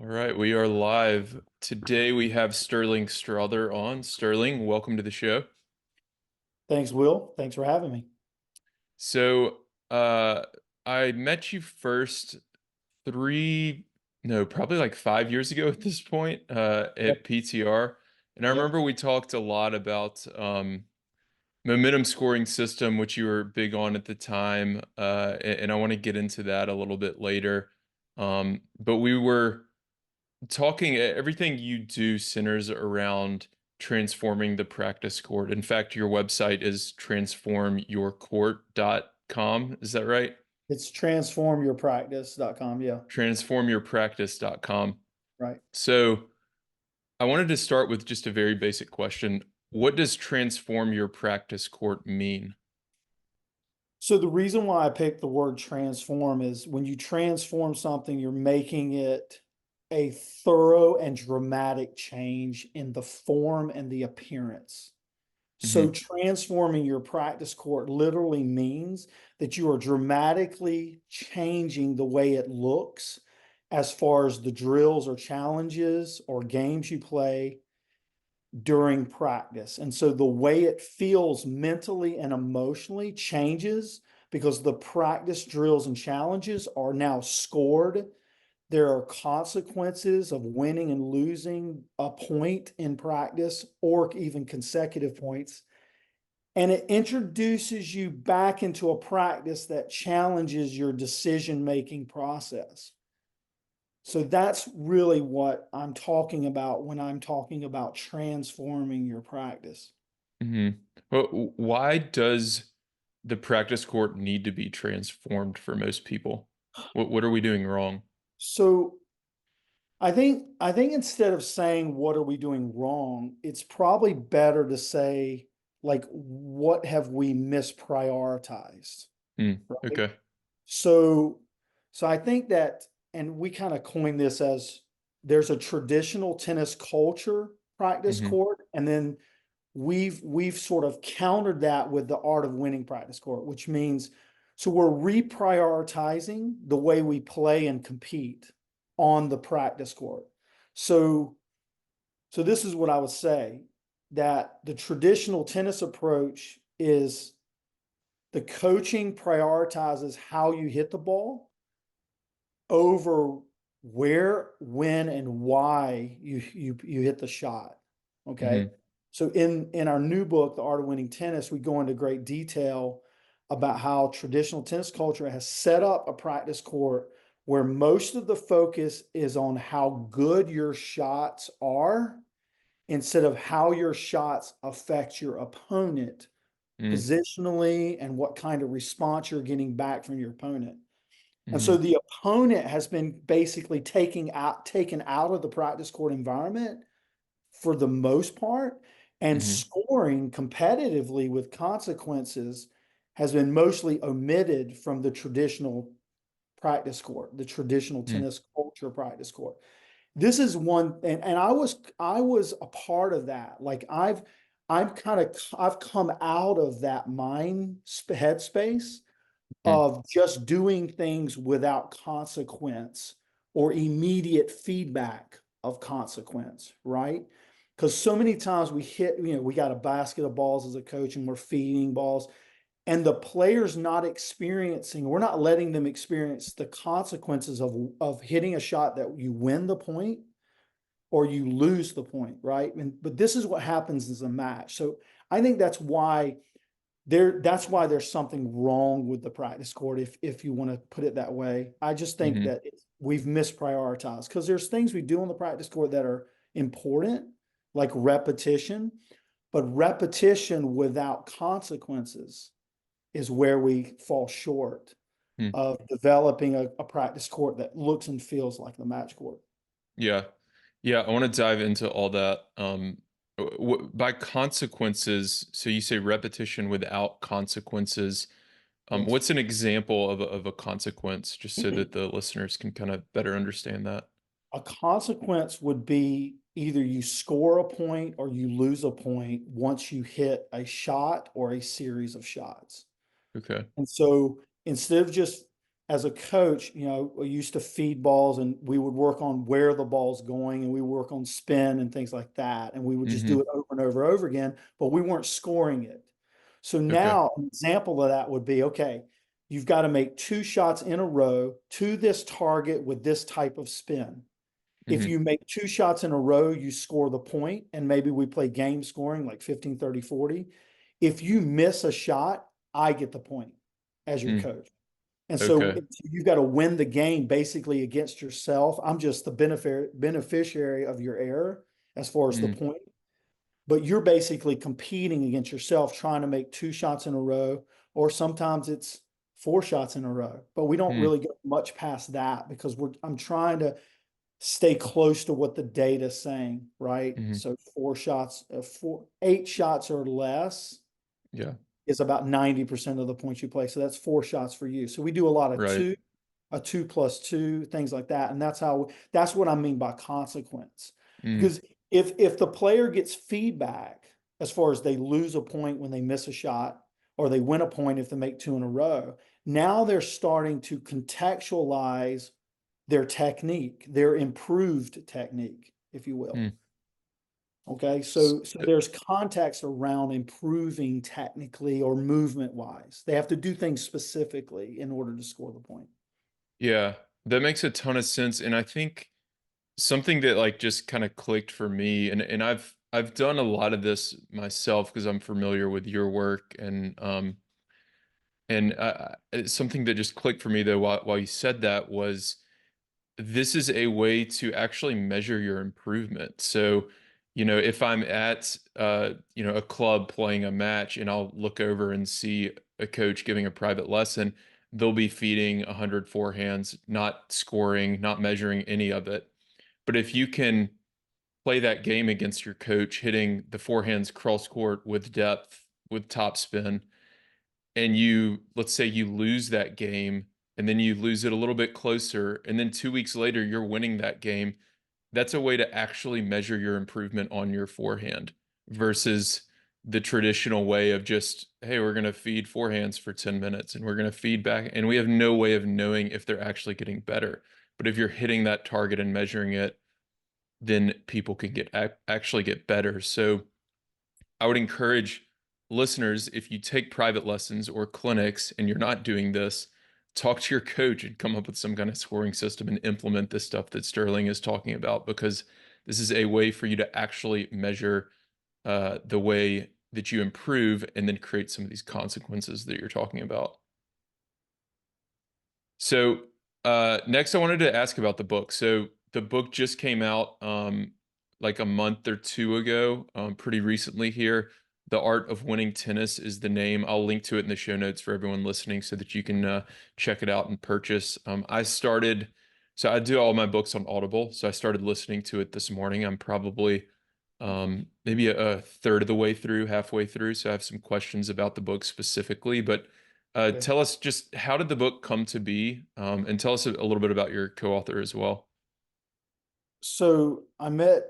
All right, we are live. Today we have Styrling Strother on. Styrling, welcome to the show. Thanks, Will. Thanks for having me. So, uh, I met you first three, no, probably like 5 years ago at this point, Yep. at PTR. And I Yep. remember we talked a lot about momentum scoring system, which you were big on at the time. And I want to get into that a little bit later. But we were talking everything you do centers around transforming the practice court. In fact, your website is transformyourcourt.com. Is that right? It's transformyourpractice.com. Yeah. Transformyourpractice.com. Right. So I wanted to start with just a very basic question. What does transform your practice court mean? So the reason why I picked the word transform is when you transform something, you're making it a thorough and dramatic change in the form and the appearance. So Hmm. transforming your practice court literally means that you are dramatically changing the way it looks as far as the drills or challenges or games you play during practice. And so the way it feels mentally and emotionally changes because the practice drills and challenges are now scored. There are consequences of winning and losing a point in practice or even consecutive points. And it introduces you back into a practice that challenges your decision-making process. So that's really what I'm talking about when I'm talking about transforming your practice. Hmm. Well, why does the practice court need to be transformed for most people? What are we doing wrong? So I think instead of saying what are we doing wrong, it's probably better to say like what have we misprioritized, Hmm. right? Okay. So so I think that, and we kind of coined this as there's a traditional tennis culture practice Hmm. court, and then we've sort of countered that with the art of winning practice court, which means so we're reprioritizing the way we play and compete on the practice court. So so this is what I would say, that the traditional tennis approach is the coaching prioritizes how you hit the ball over where, when, and why you hit the shot. Okay. Hmm. So in our new book, The Art of Winning Tennis, we go into great detail about how traditional tennis culture has set up a practice court where most of the focus is on how good your shots are instead of how your shots affect your opponent Hmm. positionally and what kind of response you're getting back from your opponent. And so Hmm. the opponent has been basically taken out of the practice court environment for the most part, and Hmm. scoring competitively with consequences has been mostly omitted from the traditional practice court, the traditional Hmm. tennis culture practice court. This is one, and I was a part of that. Like I've come out of that headspace Hmm. of just doing things without consequence or immediate feedback of consequence, right? Because so many times we hit, we got a basket of balls as a coach and we're feeding balls, and the player's not experiencing, we're not letting them experience the consequences of hitting a shot that you win the point or you lose the point, right? But this is what happens as a match. So I think that's why there's something wrong with the practice court, if you want to put it that way. I just think Hmm. that we've misprioritized because there's things we do on the practice court that are important, like repetition, but repetition without consequences is where we fall short Hmm. of developing a practice court that looks and feels like the match court. Yeah. Yeah, I want to dive into all that. By consequences, so you say repetition without consequences. Yes. What's an example of a consequence, just so that the listeners can kind of better understand that? A consequence would be either you score a point or you lose a point once you hit a shot or a series of shots. Okay. And so instead of just, as a coach, we used to feed balls and we would work on where the ball's going and we work on spin and things like that. And we would just do Mhm. it over and over and over again, but we weren't scoring it. So Okay. now an example of that would be, okay, you've got to make 2 shots in a row to this target with this type of spin. If Mhm. you make 2 shots in a row, you score the point, and maybe we play game scoring like 15, 30, 40. If you miss a shot, I get the point as your Mm. coach. And so Okay. you've got to win the game basically against yourself. I'm just the beneficiary of your error as far as the Mm. point, but you're basically competing against yourself, trying to make 2 shots in a row, or sometimes it's 4 shots in a row. But we don't Mm. really go much past that because I'm trying to stay close to what the data is saying, right? Mhm. So 8 shots or less Yeah. is about 90% of the points you play. So that's 4 shots for you. So we do a lot of Right. a 2+2, things like that. And that's what I mean by consequence. Mm. Because if the player gets feedback as far as they lose a point when they miss a shot, or they win a point if they make 2 in a row, now they're starting to contextualize their technique, their improved technique, if you will. Mm. Okay, S so there's context around improving technically or movement wise. They have to do things specifically in order to score the point. Yeah, that makes a ton of sense, and I think something that, like, just kinda clicked for me, and I've done a lot of this myself because 'cause I'm familiar with your work, it's something that just clicked for me, though, while you said that was this is a way to actually measure your improvement. So, if I'm at a club playing a match and I'll look over and see a coach giving a private lesson, they'll be feeding 100 forehands, not scoring, not measuring any of it. But if you can play that game against your coach, hitting the forehands cross court with depth, with top spin, and let's say you lose that game and then you lose it a little bit closer and then 2 weeks later you're winning that game, that's a way to actually measure your improvement on your forehand versus the traditional way of just, hey, we're going to feed forehands for 10 minutes and we're going to feed back, and we have no way of knowing if they're actually getting better. But if you're hitting that target and measuring it, then people can actually get better. So I would encourage listeners, if you take private lessons or clinics and you're not doing this, talk to your coach and come up with some kind of scoring system and implement this stuff that Styrling is talking about, because this is a way for you to actually measure the way that you improve and then create some of these consequences that you're talking about. So, next I wanted to ask about the book. So the book just came out like a month or two ago, pretty recently here. The Art of Winning Tennis is the name. I'll link to it in the show notes for everyone listening so that you can check it out and purchase. So I do all my books on Audible. So I started listening to it this morning. I'm probably maybe a third of the way through, halfway through. So I have some questions about the book specifically, but Okay. tell us just how did the book come to be, and tell us a little bit about your co-author as well. So I met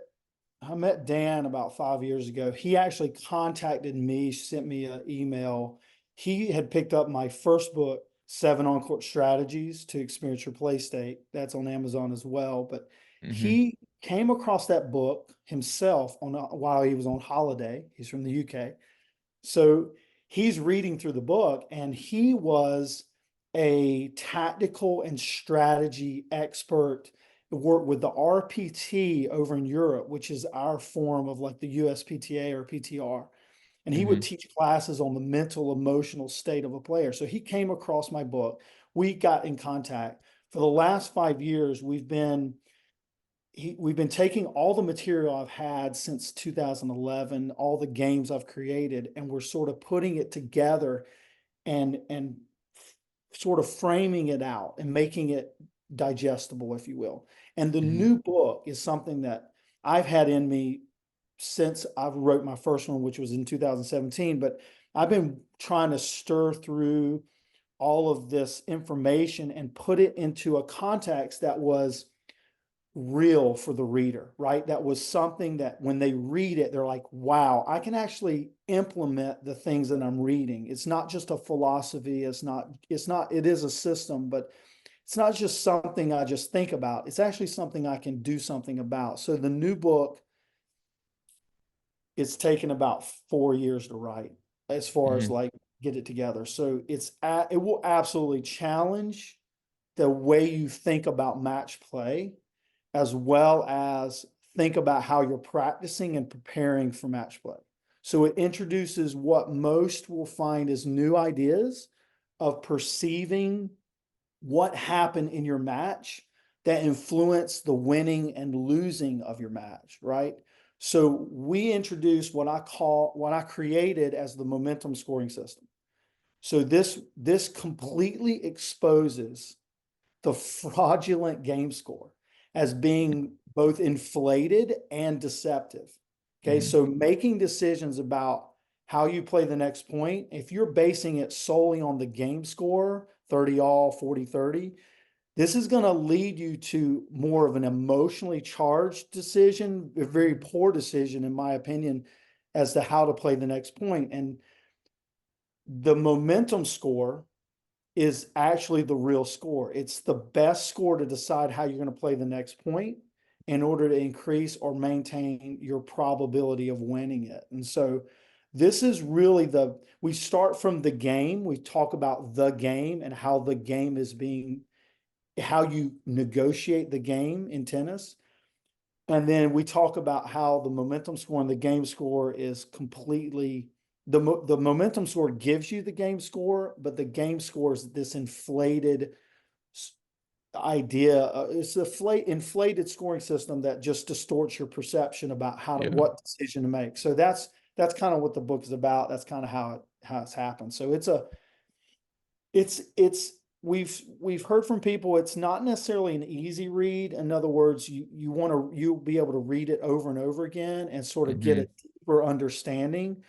Dan about 5 years ago. He actually contacted me, sent me an email. He had picked up my first book, Seven On-Court Strategies to Experience Your Play State. That's on Amazon as well. But Hmm. he came across that book himself while he was on holiday. He's from the UK. So he's reading through the book, and he was a tactical and strategy expert. Worked with the RPT over in Europe, which is our form of like the USPTA or PTR. And he would Hmm. teach classes on the mental, emotional state of a player. So he came across my book. We got in contact. For the last 5 years, we've been taking all the material I've had since 2011, all the games I've created, and we're sort of putting it together and sort of framing it out and making it digestible, if you will. And the Hmm. new book is something that I've had in me since I wrote my first one, which was in 2017. But I've been trying to stir through all of this information and put it into a context that was real for the reader, right? That was something that when they read it, they're like, wow, I can actually implement the things that I'm reading. It's not just a philosophy. It is a system, but it's not just something I just think about. It's actually something I can do something about. So the new book, it's taken about 4 years to write as far as Mhm. like get it together. So it will absolutely challenge the way you think about match play, as well as think about how you're practicing and preparing for match play. So it introduces what most will find as new ideas of perceiving what happened in your match that influence the winning and losing of your match, right? So we introduced what I created as the momentum scoring system. So this completely exposes the fraudulent game score as being both inflated and deceptive. Okay, Mhm. so making decisions about how you play the next point, if you're basing it solely on the game score, 30 all, 40-30, this is going to lead you to more of an emotionally charged decision, a very poor decision, in my opinion, as to how to play the next point. And the momentum score is actually the real score. It's the best score to decide how you're going to play the next point in order to increase or maintain your probability of winning it. And so this is really we start from the game. We talk about the game and how the game is being, how you negotiate the game in tennis. And then we talk about how the momentum score and the game score is completely the momentum score gives you the game score, but the game score is this inflated idea. It's a inflated scoring system that just distorts your perception about Yeah. what decision to make. So that's kind of what the book is about. That's kind of how it's happened. So it's we've heard from people it's not necessarily an easy read. In other words, you'll be able to read it over and over again and sort of get a Mhm. deeper understanding.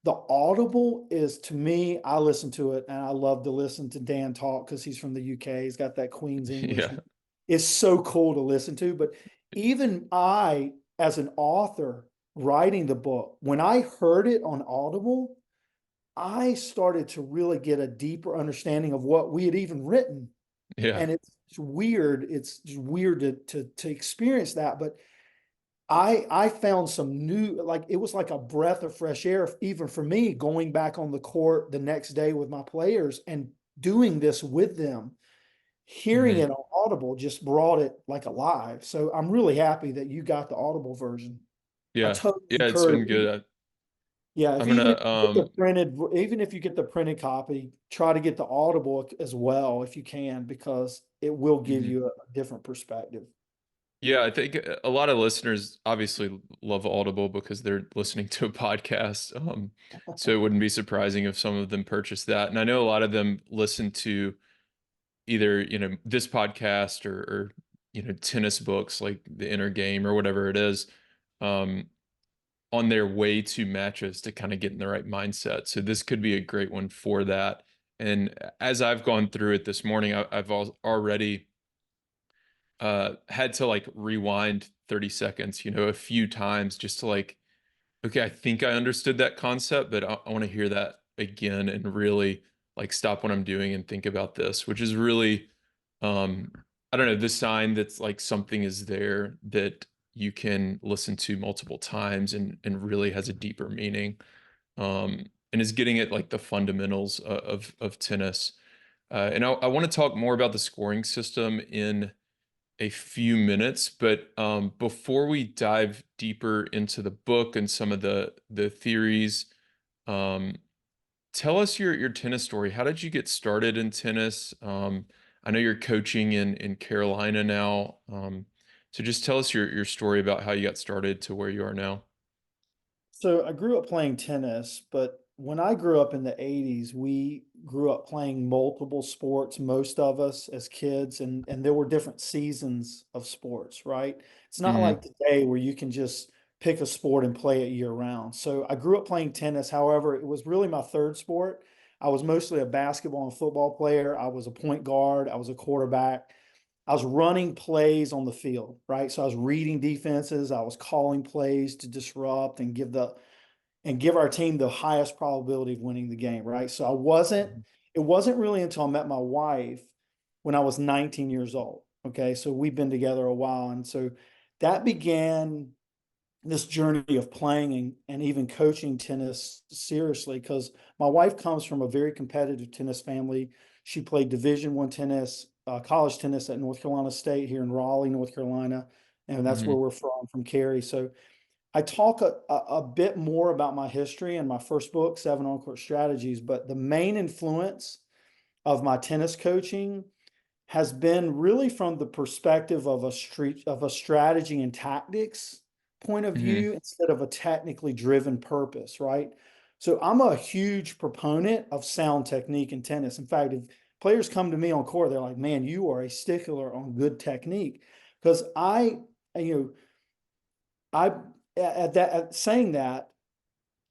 The Audible is, to me, I listen to it and I love to listen to Dan talk because he's from the UK. He's got that Queen's English. Yeah. It's so cool to listen to. But even I, as an author writing the book, when I heard it on Audible, I started to really get a deeper understanding of what we had even written. Yeah. And it's weird. It's just weird to experience that. But I found some new, like it was like a breath of fresh air, even for me, going back on the court the next day with my players and doing this with them. Hearing Mhm. it on Audible just brought it like alive. So I'm really happy that you got the Audible version. I Yeah. totally Yeah, it's encourage been you. good. Yeah, if I'm even if gonna, you get the printed, even if you get the printed copy, try to get the Audible as well if you can, because it will give mhm. you a different perspective. Yeah, I think a lot of listeners obviously love Audible because they're listening to a podcast. So it wouldn't be surprising if some of them purchase that. And I know a lot of them listen to either, this podcast or tennis books like The Inner Game or whatever it is, um, on their way to matches to kind of get in the right mindset. So this could be a great one for that. And as I've gone through it this morning, I've already had to like rewind 30 seconds, a few times just to like, okay, I think I understood that concept, but I want to hear that again and really like stop what I'm doing and think about this, which is really, um, I don't know, the sign that's like something is there that you can listen to multiple times and really has a deeper meaning. And is getting at like the fundamentals of tennis. And I want to talk more about the scoring system in a few minutes, but before we dive deeper into the book and some of the theories, um, tell us your tennis story. How did you get started in tennis? I know you're coaching in Carolina now, so just tell us your story about how you got started to where you are now. So I grew up playing tennis, but when I grew up in the 80s, we grew up playing multiple sports, most of us as kids, and there were different seasons of sports, right? It's not Hmm. like today where you can just pick a sport and play it year round. So I grew up playing tennis. However, it was really my third sport. I was mostly a basketball and football player. I was a point guard. I was a quarterback. I was running plays on the field, right? So I was reading defenses, I was calling plays to disrupt and give our team the highest probability of winning the game, right? So it wasn't really until I met my wife when I was 19 years old. Okay. So we've been together a while. And so that began this journey of playing and even coaching tennis seriously, because my wife comes from a very competitive tennis family. She played Division I tennis, college tennis at North Carolina State here in Raleigh, North Carolina, and that's where Mhm. we're from Cary. So I talk a bit more about my history in my first book, Seven On-Court Strategies, but the main influence of my tennis coaching has been really from the perspective of a strategy and tactics point of Mhm. view instead of a technically driven purpose, right? So I'm a huge proponent of sound technique in tennis. In fact, if players come to me on court, they're like, "Man, you are a stickler on good technique," because you know, I at saying that,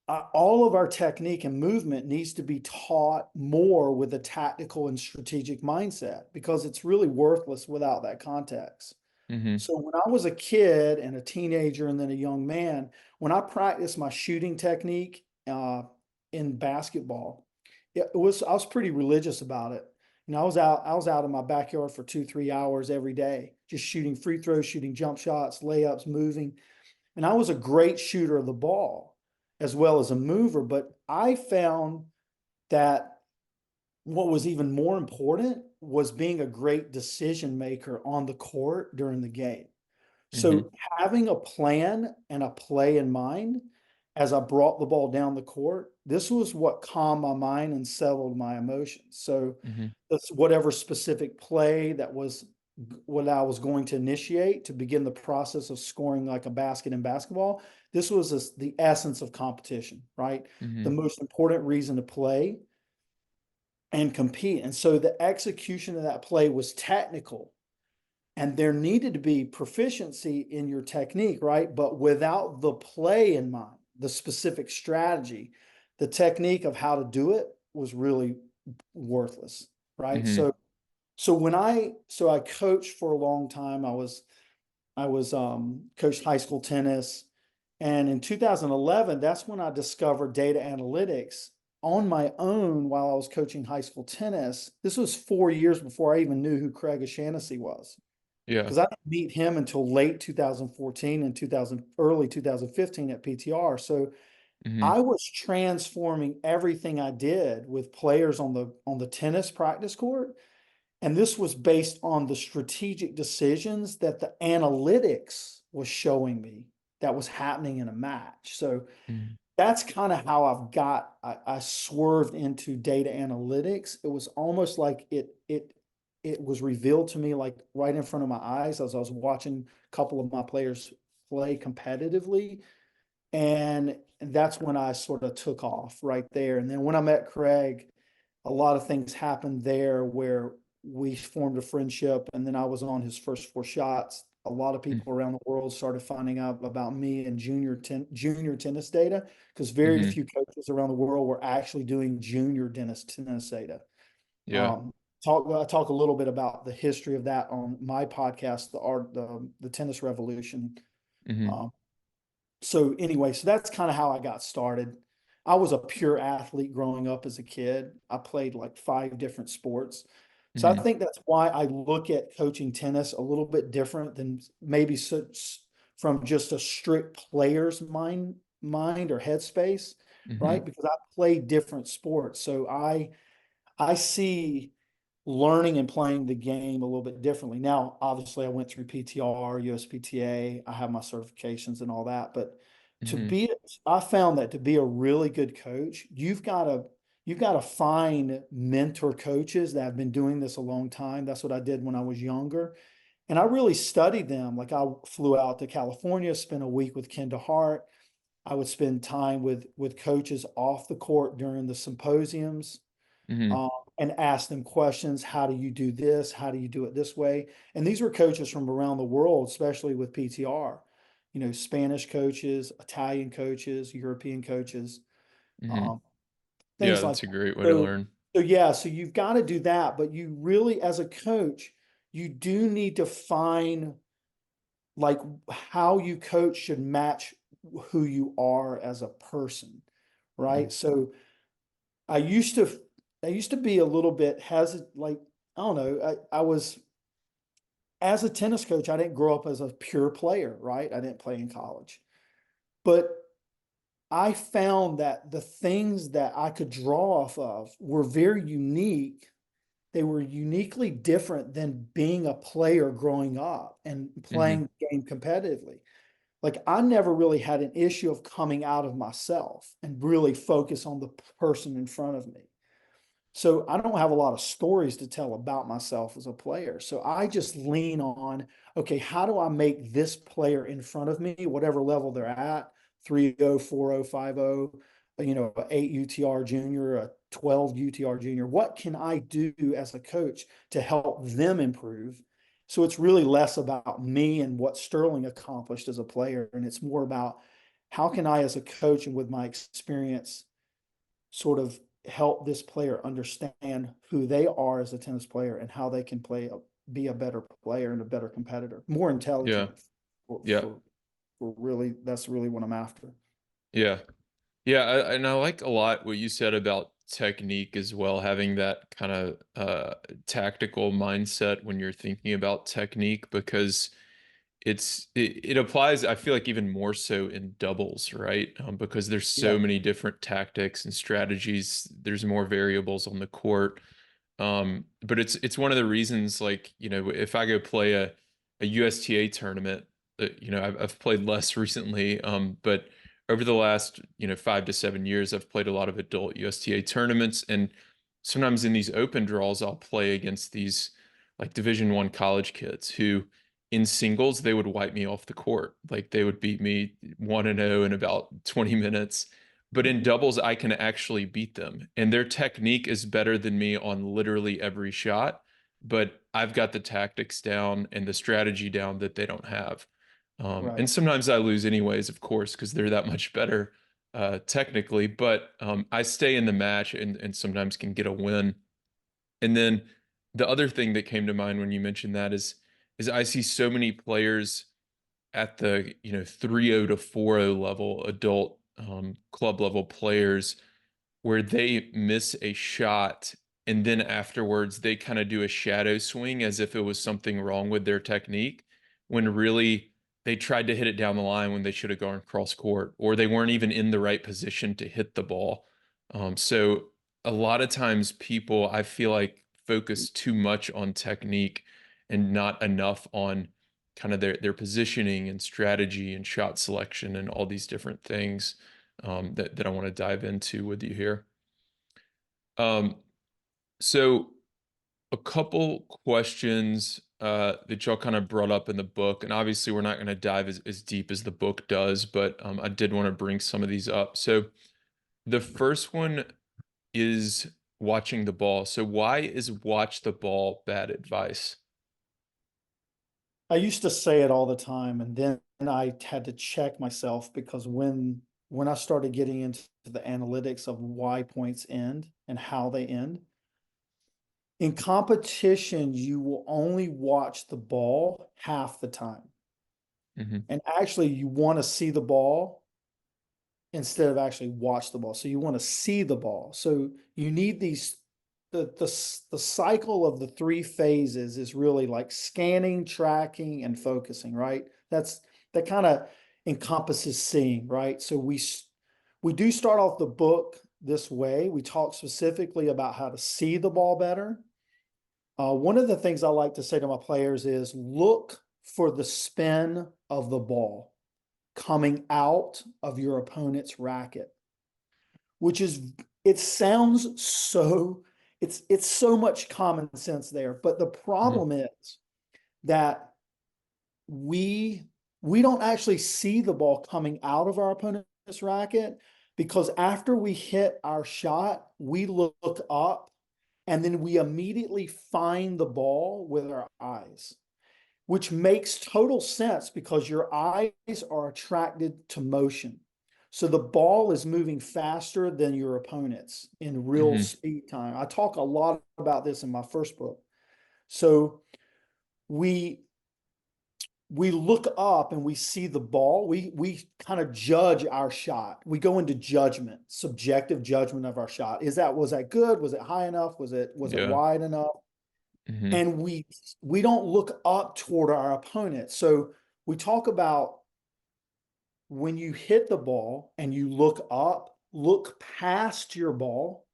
all of our technique and movement needs to be taught more with a tactical and strategic mindset, because it's really worthless without that context. Mhm. So when I was a kid and a teenager and then a young man, when I practiced my shooting technique in basketball, I was pretty religious about it. I was out in my backyard for 2, 3 hours every day, just shooting free throws, shooting jump shots, layups, moving. And I was a great shooter of the ball as well as a mover. But I found that what was even more important was being a great decision maker on the court during the game. Mhm. So having a plan and a play in mind as I brought the ball down the court, this was what calmed my mind and settled my emotions. So Mhm. that's whatever specific play that was what I was going to initiate to begin the process of scoring like a basket in basketball. This was the essence of competition, right? The Mhm. most important reason to play and compete. And so the execution of that play was technical, and there needed to be proficiency in your technique, right? But without the play in mind, the specific strategy, the technique of how to do it was really worthless, right? Mhm. So I coached for a long time. I was coached high school tennis, and in 2011, that's when I discovered data analytics on my own while I was coaching high school tennis. This was 4 years before I even knew who Craig O'Shaughnessy was, Yeah. because I didn't meet him until late 2014 and early 2015 at PTR. So Mhm. I was transforming everything I did with players on the tennis practice court. And this was based on the strategic decisions that the analytics was showing me that was happening in a match. So Mhm. that's kind of how I swerved into data analytics. It was almost like it was revealed to me like right in front of my eyes as I was watching a couple of my players play competitively. And that's when I sort of took off right there. And then when I met Craig, a lot of things happened there where we formed a friendship. And then I was on his first four shots. A lot of Mhm. people around the world started finding out about me and junior tennis data, because very Mhm. few coaches around the world were actually doing junior tennis data. Yeah. Um, I talk a little bit about the history of that on my podcast, the Tennis Revolution. Mhm. Um, so anyway, so that's kind of how I got started. I was a pure athlete growing up as a kid. I played like 5 different sports. So I Mhm. think that's why I look at coaching tennis a little bit different than maybe from just a strict player's mind or headspace, right? Mhm. Because I play different sports. So I see learning and playing the game a little bit differently. Now, obviously, I went through PTR, USPTA, I have my certifications and all that, but to Mhm. be, I found that to be a really good coach, you've got to find mentor coaches that have been doing this a long time. That's what I did when I was younger. And I really studied them. Like I flew out to California, spent a week with Kenda Hart. I would spend time with coaches off the court during the symposiums, Mhm. um, and ask them questions. How do you do this? How do you do it this way? And these were coaches from around the world, especially with PTR, Spanish coaches, Italian coaches, European coaches, Mhm. um, Yeah, things like that's a that. great way to So, learn. so yeah, so you've got to do that, but you really, as a coach, you do need to find like how you coach should match who you are as a person, Mhm. right? So I used to I used to be a little bit hesitant, like I don't know, I was, as a tennis coach, I didn't grow up as a pure player, right? I didn't play in college. But I found that the things that I could draw off of were very unique. They were uniquely different than being a player growing up and Hmm. playing the game competitively. Like, I never really had an issue of coming out of myself and really focus on the person in front of me. So I don't have a lot of stories to tell about myself as a player. So I just lean on, okay, how do I make this player in front of me, whatever level they're at, 3-0, 4-0, 5-0, you know, 8 UTR junior, a 12 UTR junior. What can I do as a coach to help them improve? So it's really less about me and what Styrling accomplished as a player. And it's more about how can I, as a coach and with my experience, sort of help this player understand who they are as a tennis player and how they can be a better player and a better competitor, more Yeah. intelligent for, Yeah. for, for really, that's really what I'm after. Yeah. Yeah, and I like a lot what you said about technique as well, having that kind of tactical mindset when you're thinking about technique, because it applies, I feel like, even more so in doubles, right? Because there's so Yeah. many different tactics and strategies. There's more variables on the court. But it's one of the reasons, like, if I go play a USTA tournament, I've played less recently, but over the last, 5 to 7 years, I've played a lot of adult USTA tournaments, and sometimes in these open draws, I'll play against these like Division I college kids who, in singles, they would wipe me off the court. Like, they would beat me 1-0 in about 20 minutes. But in doubles, I can actually beat them. And their technique is better than me on literally every shot. But I've got the tactics down and the strategy down that they don't have. And Right. sometimes I lose anyways, of course, because they're that much better technically. But I stay in the match and sometimes can get a win. And then the other thing that came to mind when you mentioned that is I see so many players at the 3-0 to 4-0 level, adult club level players, where they miss a shot and then afterwards they kind of do a shadow swing as if it was something wrong with their technique, when really they tried to hit it down the line when they should have gone cross court, or they weren't even in the right position to hit the ball. So a lot of times people, I feel like, focus too much on technique and not enough on kind of their positioning and strategy and shot selection and all these different things, that I want to dive into with you here. Um, so a couple questions that y'all kind of brought up in the book, and obviously we're not going to dive as deep as the book does, but I did want to bring some of these up. So the first one is watching the ball. So why is watch the ball bad advice? I used to say it all the time, and then I had to check myself because when I started getting into the analytics of why points end and how they end, in competition, you will only watch the ball half the time. Hmm. And actually, you want to see the ball instead of actually watch the ball. So you want to see the ball. So you need the cycle of the three phases is really like scanning, tracking, and focusing, right? That kind of encompasses seeing, right? So we do start off the book this way. We talk specifically about how to see the ball better. One of the things I like to say to my players is look for the spin of the ball coming out of your opponent's racket, which is, it sounds so, it's so much common sense there. But the Hmm. problem is that we we don't actually see the ball coming out of our opponent's racket, because after we hit our shot, we look up and then we immediately find the ball with our eyes, which makes total sense because your eyes are attracted to motion. So the ball is moving faster than your opponent's in real Hmm. speed time. I talk a lot about this in my first book. So we we look up and we see the ball. We kind of judge our shot. We go into judgment, subjective judgment of our shot. Was that good? Was it high enough? Was it Yeah. wide enough? Mhm. and we don't look up toward our opponent. So we talk about when you hit the ball and you look up, look past your ball.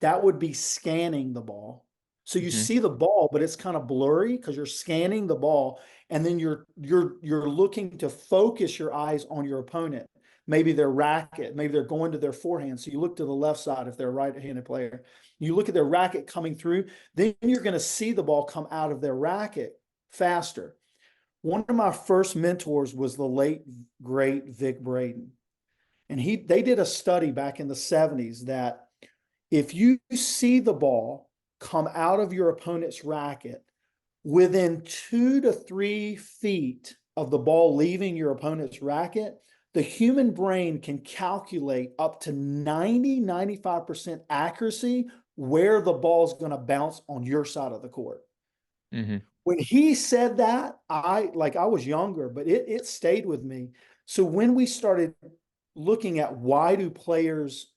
That would be scanning the ball. So you Mhm. see the ball, but it's kind of blurry because you're scanning the ball, and then you're looking to focus your eyes on your opponent. Maybe their racket, maybe they're going to their forehand. So you look to the left side if they're a right-handed player. You look at their racket coming through, then you're going to see the ball come out of their racket faster. One of my first mentors was the late great Vic Braden. And they did a study back in the 70s that if you see the ball come out of your opponent's racket within 2 to 3 feet of the ball leaving your opponent's racket, the human brain can calculate up to 95% accuracy where the ball is going to bounce on your side of the court. Mhm. When he said that, I was younger, but it stayed with me. So when we started looking at why do players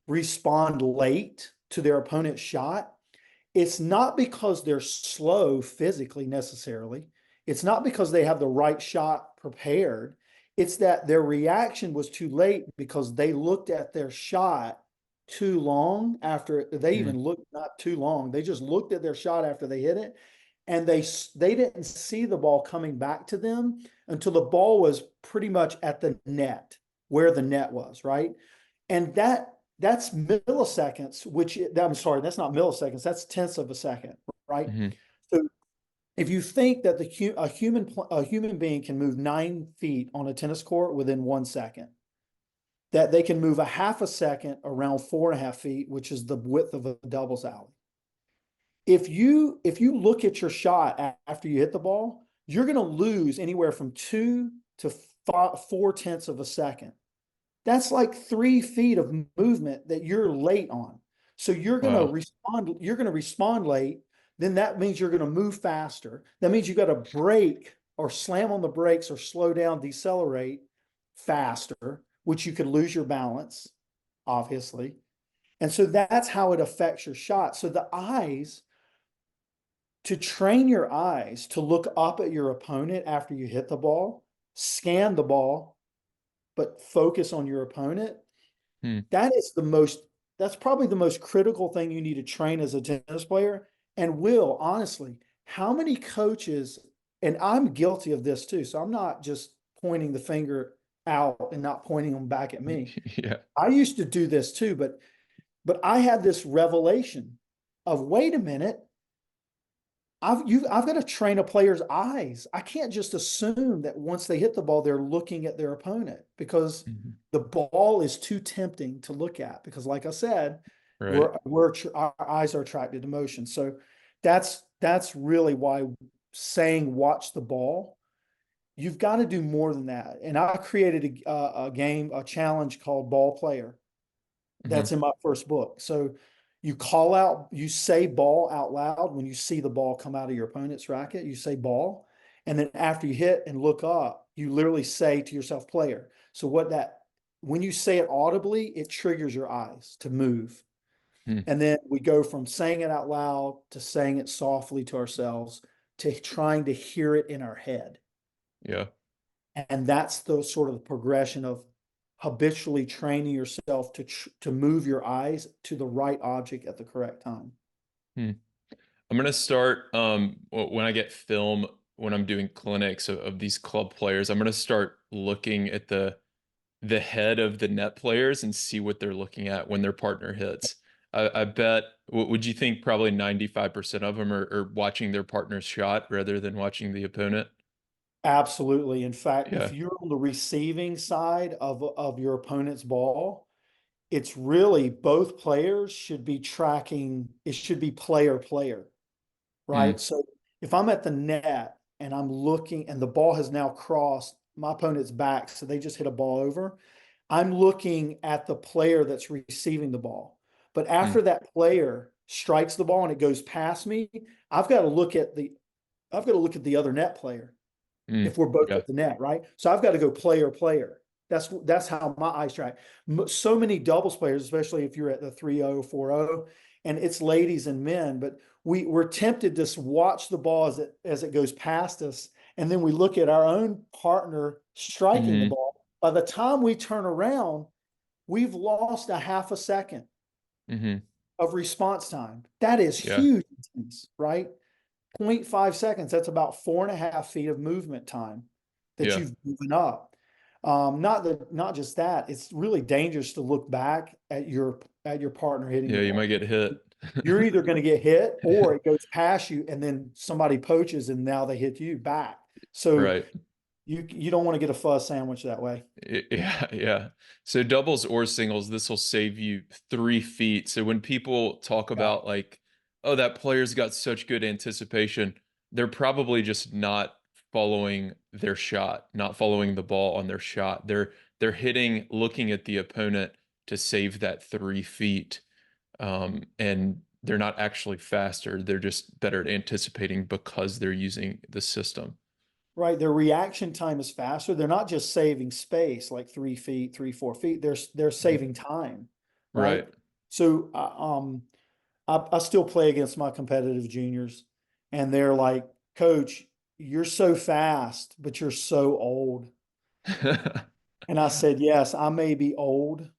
respond late to their opponent's shot, it's not because they're slow physically necessarily. It's not because they have the right shot prepared. It's that their reaction was too late because they looked at their shot too long after they Mm. even looked not too long. They just looked at their shot after they hit it, and they didn't see the ball coming back to them until the ball was pretty much at the net, where the net was, right? And that's milliseconds, I'm sorry, that's not milliseconds, that's tenths of a second, right? Mhm. So if you think that a human being can move 9 feet on a tennis court within 1 second, that they can move a half a second around 4.5 feet, which is the width of a doubles alley. If you look at your shot after you hit the ball, you're going to lose anywhere from 2 to 4 tenths of a second. That's like 3 feet of movement that you're late on. So Wow. you're going to respond late. Then that means you're going to move faster. That means you got to brake or slam on the brakes or slow down, decelerate faster, which you could lose your balance, obviously. And so that's how it affects your shot. So the eyes, to train your eyes to look up at your opponent after you hit the ball, scan the ball, but focus on your opponent, Hmm. that is that's probably the most critical thing you need to train as a tennis player. And Will, honestly, how many coaches, and I'm guilty of this too, so I'm not just pointing the finger out and not pointing them back at me. Yeah. I used to do this too, but I had this revelation of, wait a minute, I've got to train a player's eyes. I can't just assume that once they hit the ball, they're looking at their opponent, because Mhm. the ball is too tempting to look at. Because, like I said, Right. our eyes are attracted to motion. So that's really why saying watch the ball. You've got to do more than that. And I created a challenge called Ball Player. Mhm. That's in my first book. So you say ball out loud when you see the ball come out of your opponent's racket. You say ball. And then after you hit and look up, you literally say to yourself, player. So when you say it audibly, it triggers your eyes to move. Hmm. And then we go from saying it out loud to saying it softly to ourselves to trying to hear it in our head. Yeah. And that's the sort of the progression of habitually training yourself to move your eyes to the right object at the correct time. Hmm. I'm gonna start when I get film when I'm doing clinics of these club players. I'm gonna start looking at the head of the net players and see what they're looking at when their partner hits. I bet. Would you think probably 95% of them are watching their partner's shot rather than watching the opponent? Absolutely. In fact, if Yeah. you're on the receiving side of your opponent's ball, it's really both players should be tracking, it should be player, right? Hmm. So if I'm at the net and I'm looking and the ball has now crossed my opponent's back, so they just hit a ball over, I'm looking at the player that's receiving the ball. But Hmm. after that player strikes the ball and it goes past me, I've got to look at the I've got to look at the other net player Hmm. if we're both Yeah. at the net, right? So I've got to go player. That's how my eyes track. So many doubles players, especially if you're at the 3-0, 4-0, and it's ladies and men, but we're tempted to watch the ball as it goes past us, and then we look at our own partner striking the Hmm. ball. By the time we turn around, we've lost a half a second Hmm. of response time. That is Yeah. huge, right? 0.5 seconds, that's about 4.5 feet of movement time that Yeah. you've given up. Not just that, it's really dangerous to look back at your partner hitting Yeah. the You ball. might get hit. You're either going to get hit or it goes past you and then somebody poaches and now they hit you back. So Right. you don't want to get a fuzz sandwich that way. Yeah, yeah. So doubles or singles, this will save you 3 feet. So when people talk Yeah. about like, oh, that player's got such good anticipation, they're probably just not following their shot, not following the ball on their shot. They're hitting, looking at the opponent to save that 3 feet. And they're not actually faster. They're just better at anticipating because they're using the system. Right. Their reaction time is faster. They're not just saving space like 3 feet, 3, 4 feet. They're Mhm. saving time. Right. Right. So I still play against my competitive juniors, and they're like, Coach, you're so fast, but you're so old. And I said, yes, I may be old,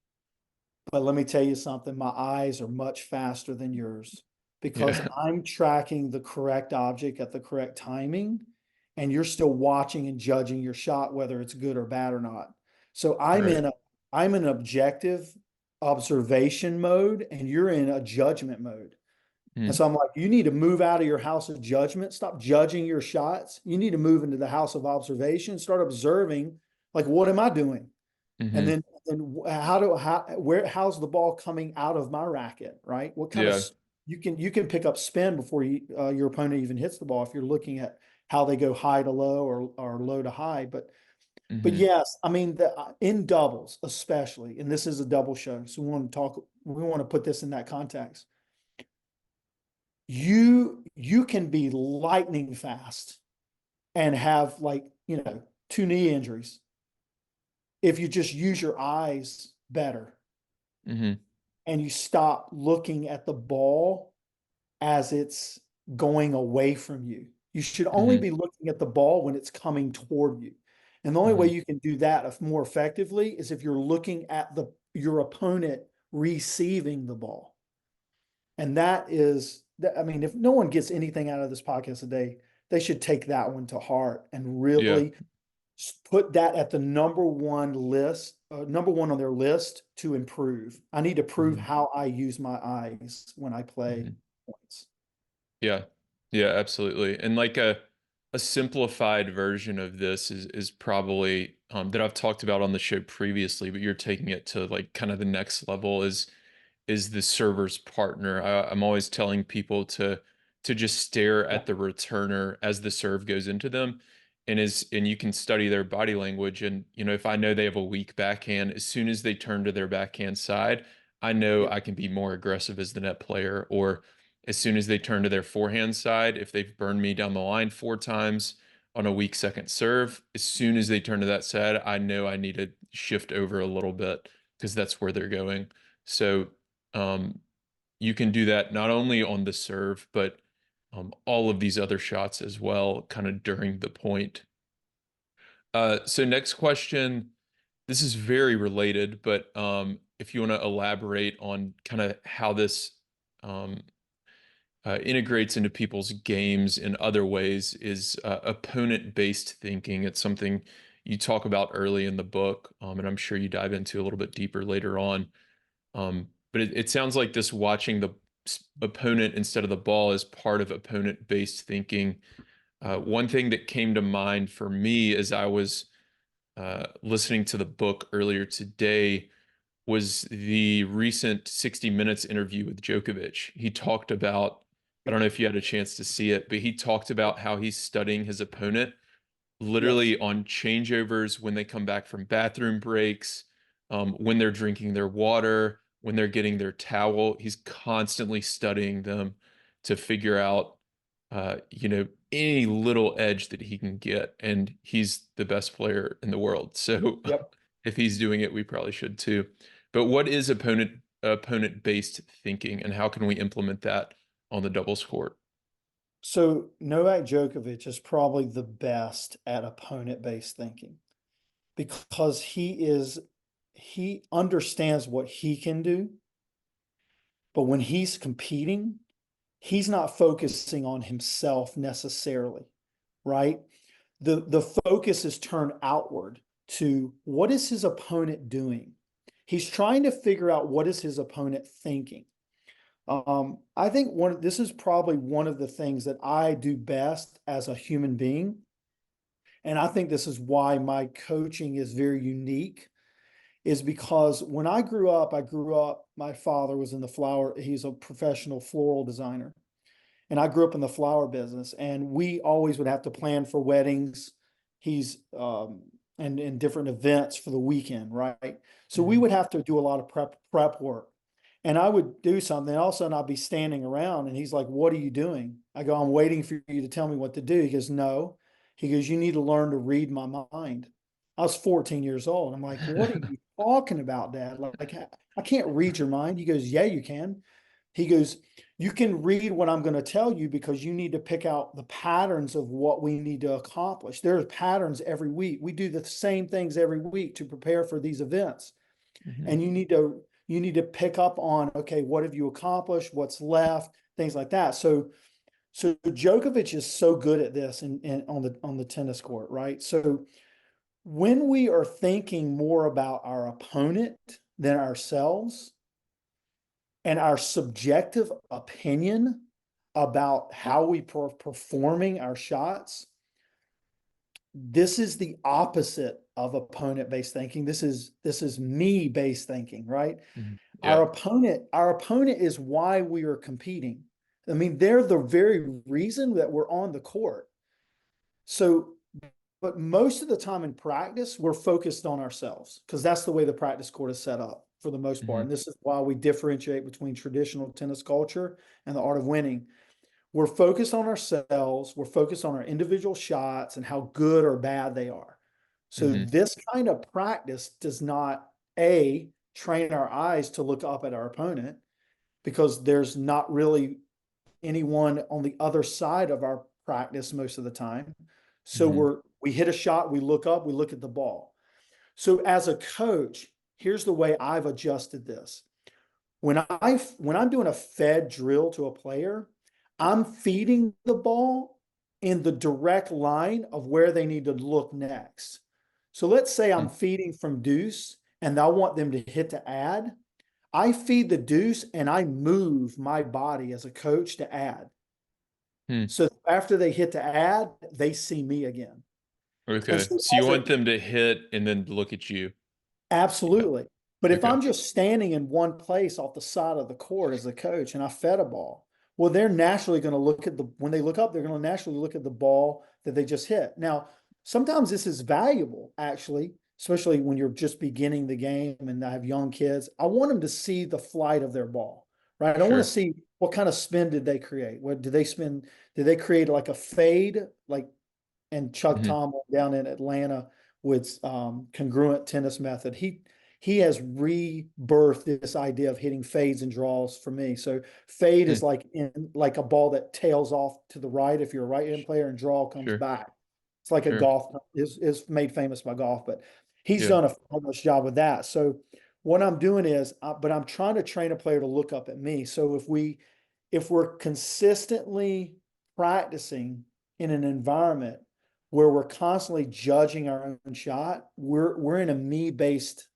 but let me tell you something, my eyes are much faster than yours because Yeah. I'm tracking the correct object at the correct timing, and you're still watching and judging your shot, whether it's good or bad or not. So Right. I'm in objective observation mode, and you're in a judgment mode. And Mm. so I'm like, you need to move out of your house of judgment, stop judging your shots. You need to move into the house of observation, start observing, like, what am I doing? And Hmm. then how's the ball coming out of my racket, right? What kind of Yeah. you can pick up spin before your opponent even hits the ball if you're looking at how they go high to low or low to high. But Hmm. yes, I mean in doubles especially, and this is a double show, so we want to put this in that context. You can be lightning fast and have, like, 2 knee injuries if you just use your eyes better Hmm. and you stop looking at the ball as it's going away from you. You should only Hmm. be looking at the ball when it's coming toward you. And the only way Hmm. you can do that more effectively is if you're looking at your opponent receiving the ball. And I mean, if no one gets anything out of this podcast today, they should take that one to heart and Yeah. really put that at the number one on their list to improve. I need to prove Hmm. how I use my eyes when I play Hmm. points. Yeah. Yeah, absolutely. And like a simplified version of this is probably that I've talked about on the show previously, but you're taking it to like kind of the next level is the server's partner. I'm always telling people to just stare Yeah. at the returner as the serve goes into them, and you can study their body language. And if I know they have a weak backhand, as soon as they turn to their backhand side, I know Yep. I can be more aggressive as the net player. Or as soon as they turn to their forehand side, if they've burned me down the line 4 times on a weak second serve, as soon as they turn to that side, I know I need to shift over a little bit because that's where they're going. So um, you can do that not only on the serve, but all of these other shots as well, kind of during the point. So next question, this is very related, but if you want to elaborate on kind of how this um, integrates into people's games in other ways, is opponent-based thinking. It's something you talk about early in the book, and I'm sure you dive into a little bit deeper later on. But it sounds like this watching the opponent instead of the ball is part of opponent-based thinking. One thing that came to mind for me as I was listening to the book earlier today was the recent 60 Minutes interview with Djokovic. He talked about, I don't Yep. know if you had a chance to see it, but he talked Yep. about how he's studying his opponent Yes. literally on changeovers when they come back from bathroom breaks, when they're drinking their water, when they're getting their towel. He's constantly studying them to figure out, any little edge that he can get. And he's the best player in the world. So Yep. if he's doing it, we probably should too. But what is opponent opponent-based thinking, and how can we implement that on the doubles court? So Novak Djokovic is probably the best at opponent-based thinking because he understands what he can do, but when he's competing, he's not focusing on himself necessarily, right? The focus is turned outward to what is his opponent doing? He's trying to figure out what is his opponent thinking. I think this is probably one of the things that I do best as a human being. And I think this is why my coaching is very unique, is because when I grew up, my father was in the flower, he's a professional floral designer. And I grew up in the flower business, and we always would have to plan for weddings. He's and different events for the weekend, right? So we Mhm. would have to do a lot of prep work. And I would do something, all of a sudden I'd be standing around, and he's like, "What are you doing?" I go, "I'm waiting for you to tell me what to do." He goes, "No." He goes, "You need to learn to read my mind." I was 14 years old. I'm like, "What are you talking about, Dad? Like, I can't read your mind." He goes, "Yeah, you can." He goes, "You can read what I'm going to tell you because you need to pick out the patterns of what we need to accomplish. There are patterns every week. We do the same things every week to prepare for these events. Mhm. And you need to pick up on, okay, what have you accomplished? What's left? Things like that." So Djokovic is so good at this on the tennis court, right? So when we are thinking more about our opponent than ourselves, and our subjective opinion about how we performing our shots, this is the opposite of opponent-based thinking. This is me-based thinking, right? Mhm. Our Yeah. opponent is why we are competing. I mean, they're the very reason that we're on the court. So, but most of the time in practice, we're focused on ourselves because that's the way the practice court is set up for the most part. Mhm. And this is why we differentiate between traditional tennis culture and the art of winning. We're focused on ourselves, we're focused on our individual shots and how good or bad they are. So Mhm. this kind of practice does not, A, train our eyes to look up at our opponent because there's not really anyone on the other side of our practice most of the time. So Mhm. we hit a shot, we look up, we look at the ball. So as a coach, here's the way I've adjusted this. When I'm doing a fed drill to a player, I'm feeding the ball in the direct line of where they need to look next. So let's say I'm Mm. feeding from deuce and I want them to hit to add. I feed the deuce and I move my body as a coach to add. Hmm. So after they hit to add, they see me again. And Okay. so So you as a want them to hit and then look at you. Yeah. Absolutely. But if Okay. I'm just standing in one place off the side of the court as a coach and I fed a ball, well, they're naturally going to look at when they look up, they're going to naturally look at the ball that they just hit. Now, sometimes this is valuable, actually, especially when you're just beginning the game and I have young kids. I want them to see the flight of their ball, right? I want to Sure. see what kind of spin did they create? What did they spin? Did they create like a fade, like and Chuck Mhm. Tomlin down in Atlanta with congruent tennis method. He has rebirthed this idea of hitting fades and draws for me. So fade Hmm. is like a ball that tails off to the right if you're a right hand player, and draw comes Sure. back. It's like a Sure. golf is made famous by golf, but he's Yeah. done a fabulous job with that. So what I'm doing is, but I'm trying to train a player to look up at me. So if we're consistently practicing in an environment where we're constantly judging our own shot, we're in a me-based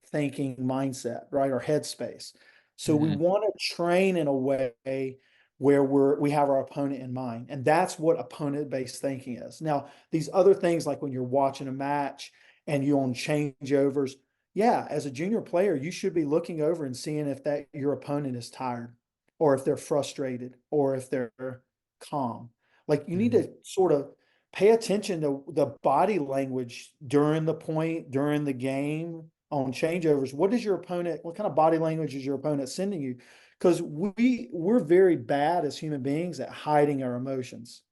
thinking mindset, right? Or headspace. So we Mhm. want to train in a way where we have our opponent in mind. And that's what opponent-based thinking is. Now, these other things like when you're watching a match and you're on changeovers, yeah, as a junior player, you should be looking over and seeing if that your opponent is tired or if they're frustrated or if they're calm. Like you need Mhm. to sort of pay attention to the body language during the point, during the game, on changeovers. What kind of body language is your opponent sending you? Because we're very bad as human beings at hiding our emotions.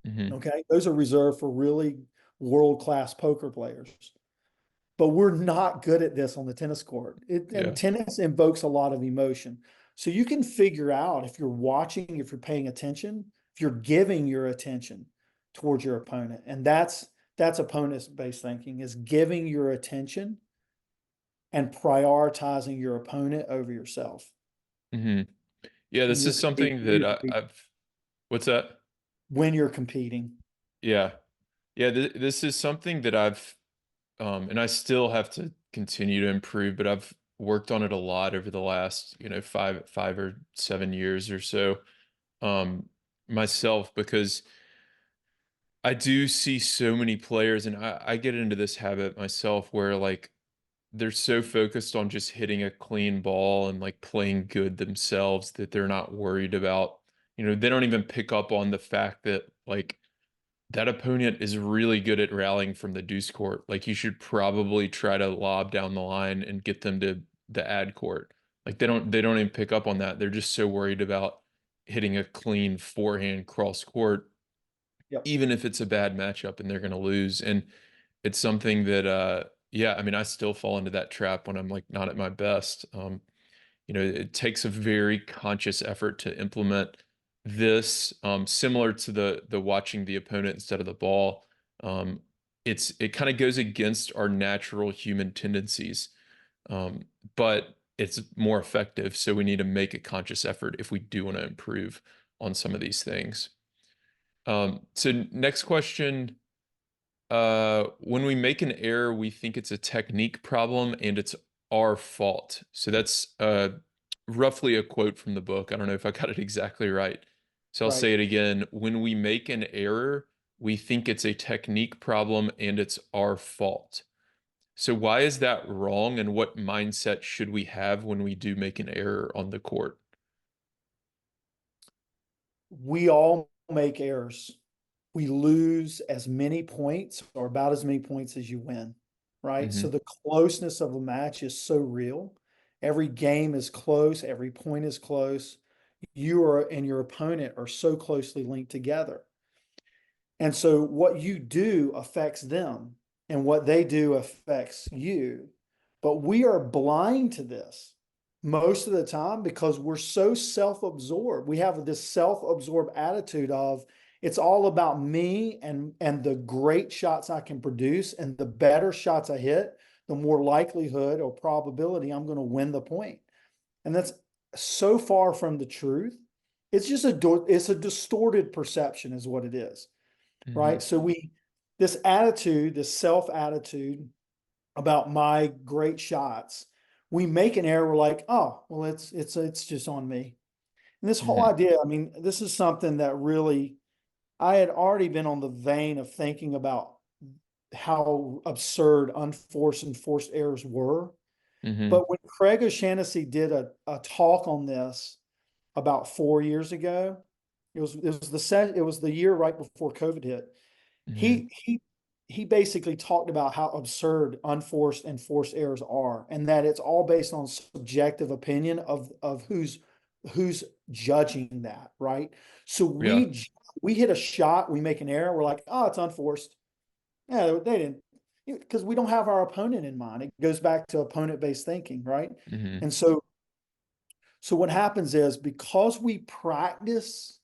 Mhm. Okay. Those are reserved for really world-class poker players. but we're not good at this on the tennis court. And Yeah. tennis invokes a lot of emotion. So you can figure out if you're watching, if you're paying attention, if you're giving your attention towards your opponent. And that's opponent-based thinking, is giving your attention and prioritizing your opponent over yourself. Hmm. Yeah, When this you're is something that I've. What's that? when you're competing. Yeah, yeah. This is something that I've, and I still have to continue to improve, but I've worked on it a lot over the last, 5 or 7 years or so, um, myself, because I do see so many players, and I get into this habit myself where like they're so focused on just hitting a clean ball and like playing good themselves that they're not worried about, they don't even pick up on the fact that like that opponent is really good at rallying from the deuce court. Like you should probably try to lob down the line and get them to the ad court. Like they don't even pick up on that. They're just so worried about hitting a clean forehand cross court, Yep. even if it's a bad matchup and they're going to lose. And it's something that, yeah, I mean, I still fall into that trap when I'm like not at my best. It takes a very conscious effort to implement this, similar to the watching the opponent instead of the ball. Um, it kind of goes against our natural human tendencies, um, but it's more effective. So we need to make a conscious effort if we do want to improve on some of these things. So next question. When we make an error, we think it's a technique problem and it's our fault. So that's roughly a quote from the book. I don't know if I got it exactly right. So I'll Right. say it again. When we make an error, we think it's a technique problem and it's our fault. So why is that wrong, and what mindset should we have when we do make an error on the court? We all make errors. We lose as many points or about as many points as you win, right? So Hmm. the closeness of a match is so real. Every game is close, every point is close. You are and your opponent are so closely linked together. And so what you do affects them and what they do affects you. But we are blind to this most of the time because we're so self-absorbed. We have this self-absorbed attitude of it's all about me and the great shots I can produce, and the better shots I hit, the more likelihood or probability I'm going to win the point. And that's so far from the truth. It's a distorted perception is what it is, Hmm. right? So this attitude, this self attitude about my great shots, we make an error. We're like, oh, well, it's just on me. And this whole Hmm. idea, I mean, this is something that really I had already been on the vein of thinking about how absurd unforced and forced errors were. Hmm. But when Craig O'Shaughnessy did a talk on this about 4 years ago, it was the year right before COVID hit. Hmm. He basically talked about how absurd unforced and forced errors are, and that it's all based on subjective opinion of who's judging that, right? So Yeah. we hit a shot, we make an error, we're like, oh, it's unforced. Yeah, they didn't, because we don't have our opponent in mind. It goes back to opponent-based thinking, right? Hmm. And so what happens is, because we practice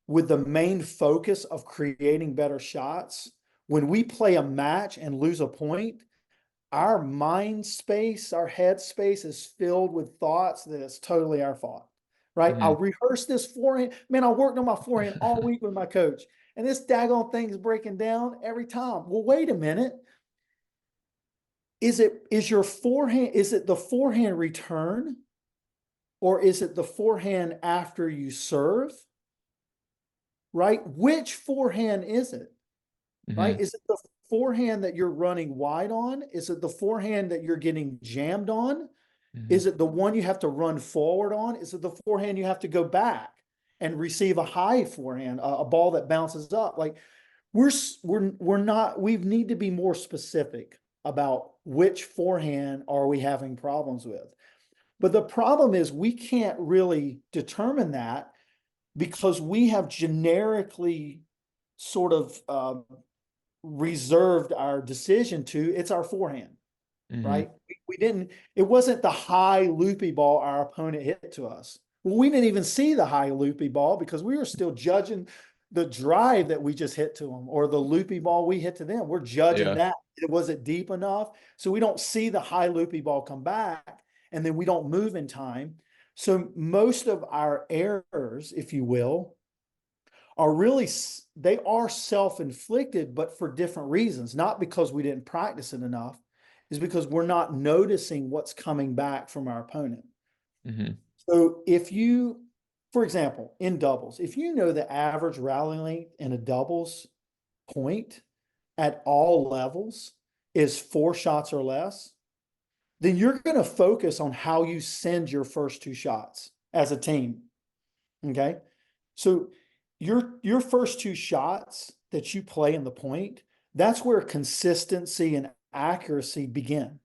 with the main focus of creating better shots, when we play a match and lose a point, our mind space, our head space is filled with thoughts that it's totally our fault, right? I'll Hmm. rehearse this forehand. Man, I worked on my forehand all week with my coach, and this daggone thing is breaking down every time. Well, wait a minute. Is your forehand, is it the forehand return, or is it the forehand after you serve, right? Which forehand is it? Right? Hmm. Is it the forehand that you're running wide on? Is it the forehand that you're getting jammed on? Hmm. Is it the one you have to run forward on? Is it the forehand you have to go back and receive a high forehand, a ball that bounces up? Like we're not. We need to be more specific about which forehand are we having problems with. But the problem is we can't really determine that because we have generically sort of reserved our decision to it's our forehand. Mhm. right? We didn't, it wasn't the high loopy ball our opponent hit to us. Well, we didn't even see the high loopy ball because we were still judging the drive that we just hit to them or the loopy ball we hit to them. We're judging Yeah. that. It wasn't deep enough. So we don't see the high loopy ball come back and then we don't move in time. So most of our errors, if you will, are really, they are self-inflicted, but for different reasons, not because we didn't practice it enough, is because we're not noticing what's coming back from our opponent. Mhm. So if you, for example, in doubles, if you know the average rally length in a doubles point at all levels is 4 shots or less, then you're going to focus on how you send your first 2 shots as a team. Okay. So your first 2 shots that you play in the point, that's where consistency and accuracy begin.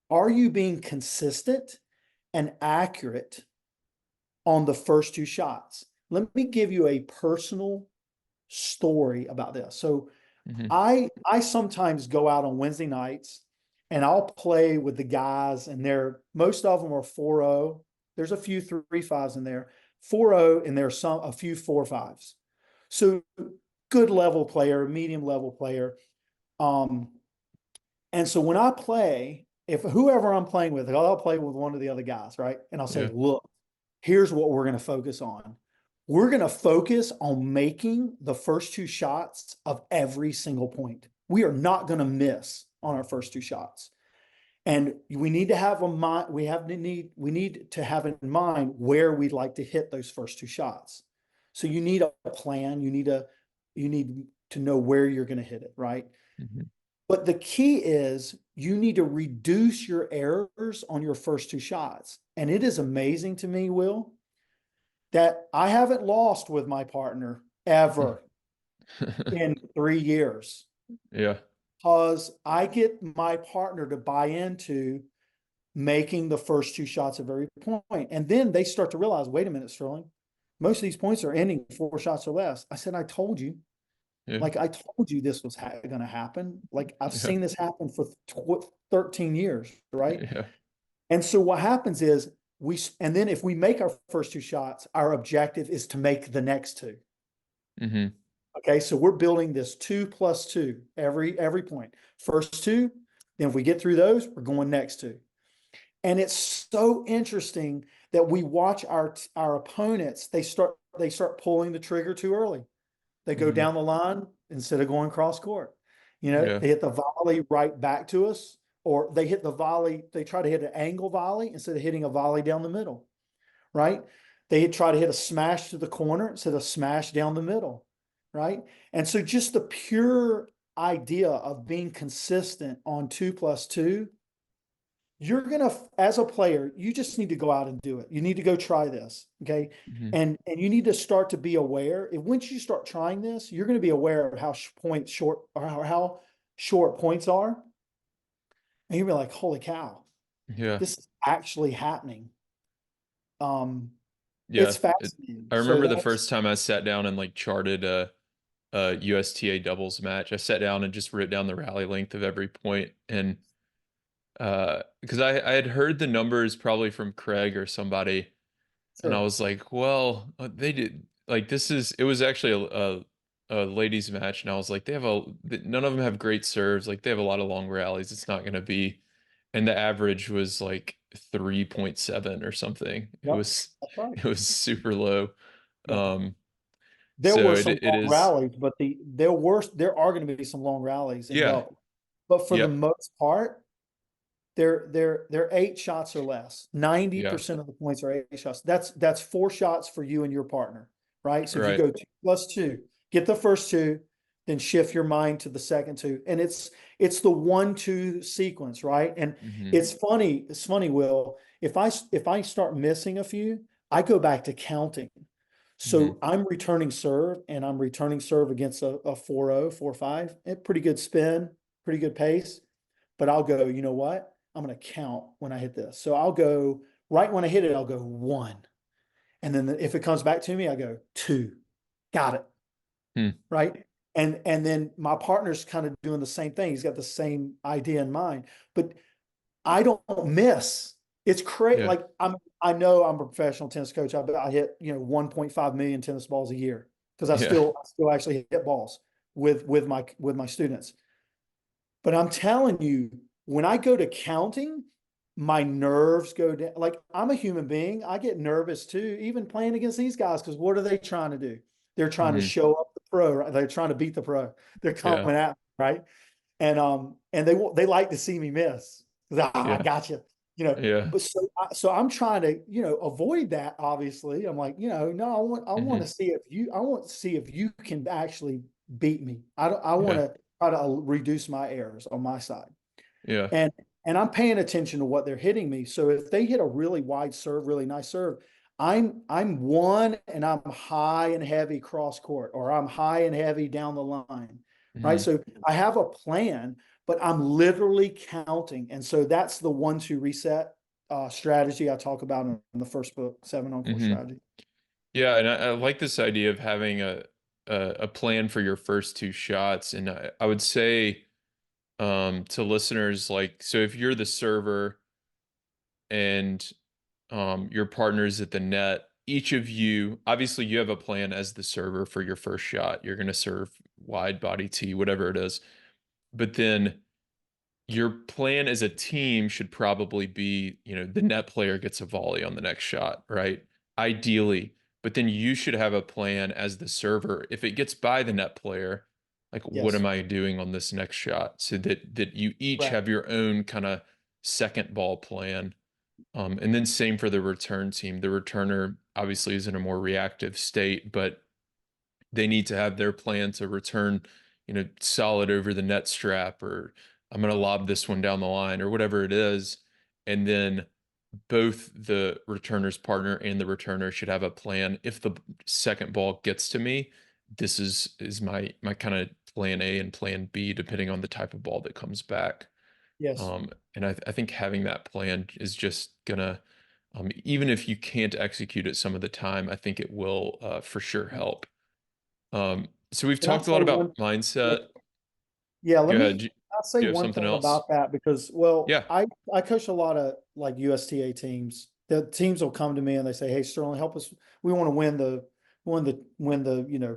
Are you being consistent and accurate on the first 2 shots? Let me give you a personal story about this. So Mhm. I sometimes go out on Wednesday nights and I'll play with the guys, and they're most of them are 4-0. There's a few 3-5s in there, 4-0, and there's a few 4-5s. So good level player, medium level player. Um, and so when I play, if whoever I'm playing with, I'll play with one of the other guys, right? And I'll say, Yeah. look, here's what we're going to focus on. We're going to focus on making the first 2 shots of every single point. We are not going to miss on our first 2 shots. And we need to have a mind, we need to have in mind where we'd like to hit those first 2 shots. So you need a plan, you need to know where you're going to hit it, right? Mhm. But the key is you need to reduce your errors on your first 2 shots. And it is amazing to me, Will, that I haven't lost with my partner ever in 3 years Yeah. because I get my partner to buy into making the first 2 shots of every point. And then they start to realize, wait a minute, Styrling, most of these points are ending 4 shots or less. I said, I told you. Yeah. Like I told you this was going to happen. Like I've Yeah. seen this happen for 13 years, right? Yeah. And so what happens is and then if we make our first 2 shots, our objective is to make the next two. Mhm. Okay, so we're building this 2+2 every point. First two, then if we get through those, we're going next two. And it's so interesting that we watch our opponents. They start pulling the trigger too early. They go Mhm. down the line instead of going cross court. Yeah. They hit the volley right back to us, or they hit the volley. They try to hit an angle volley instead of hitting a volley down the middle, right? They try to hit a smash to the corner instead of smash down the middle, right? And so just the pure idea of being consistent on 2+2, you're going to, as a player, you just need to go out and do it. You need to go try this. Okay. Mhm. And you need to start to be aware. If once you start trying this, you're going to be aware of how points short or how short points are. And you'll be like, holy cow, Yeah. this is actually happening. Um, Yeah. it's fascinating. I So remember the that's first time I sat down and like charted a USTA doubles match. I sat down and just wrote down the rally length of every point, and because I had heard the numbers probably from Craig or somebody, and I sure. was like, well, they did like this is it was actually a ladies match, and I was like, none of them have great serves, like they have a lot of long rallies. It's not gonna be, and the average was like 3.7 or something. It Yep. was That's right. it was super low. Yep. Um, There so were it some it long is rallies, but there are going to be some long rallies in yeah, double. But for the yep, most part, they're 8 shots or less. Ninety yeah, percent of the points are 8 shots. That's 4 shots for you and your partner, right? So if you right. go 2+2, get the first two, then shift your mind to the second two, and it's the 1-2 sequence, right? And Hmm. it's funny. It's funny, Will. If I start missing a few, I go back to counting. Hmm. So I'm returning serve, and I'm returning serve against a 4-0, 4-5, pretty good spin, pretty good pace. But I'll go, you know what? I'm going to count when I hit this. So I'll go right when I hit it, I'll go one. And then if it comes back to me, I go two. Got it. Hmm. Right. And then my partner's kind of doing the same thing. He's got the same idea in mind. But I don't miss. It's crazy. Yeah. Like I know I'm a professional tennis coach. I hit, 1.5 million tennis balls a year because Yeah. I still actually hit balls with my students. But I'm telling you, when I go to counting, my nerves go down. Like I'm a human being. I get nervous too, even playing against these guys, because what are they trying to do? They're trying to Mhm. show up the pro, right? They're trying to beat the pro. They're Yeah. coming at me, right? And they like to see me miss. I Yeah. got you. You know, Yeah. but so I'm trying to, avoid that, obviously. I'm like, no, I want to Mhm. see if I want to see if you can actually beat me. I want Yeah. to try to reduce my errors on my side. Yeah. And I'm paying attention to what they're hitting me. So if they hit a really wide serve, really nice serve, I'm one and I'm high and heavy cross court, or I'm high and heavy down the line. Right. Mhm. So I have a plan, but I'm literally counting. And so that's the 1-2 reset strategy I talk about in the first book, 7 on court Mhm. strategy. Yeah, and I like this idea of having a plan for your first two shots. And I would say to listeners, like, so if you're the server and your partner's at the net, each of you, obviously you have a plan as the server for your first shot. You're going to serve wide body T, whatever it is. But then your plan as a team should probably be, the net player gets a volley on the next shot, right? Ideally. But then you should have a plan as the server. If it gets by the net player, like, what Yes. am I doing on this next shot? So that you each Correct. have your own kind of second ball plan. And then same for the return team. The returner obviously is in a more reactive state, but they need to have their plan to return, solid over the net strap, or I'm going to lob this one down the line, or whatever it is. And then both the returner's partner and the returner should have a plan. If the second ball gets to me, this is my kind of plan A and plan B, depending on the type of ball that comes back. Yes. And I think having that plan is just gonna, even if you can't execute it some of the time, I think it will for sure help. So we've Can I talked a say lot one? about mindset. Yeah, Go ahead. I'll say Do you have one something thing else? about that because, well, Yeah. I coach a lot of like USTA teams. The teams will come to me and they say, "Hey, Sterling, help us. We want to win the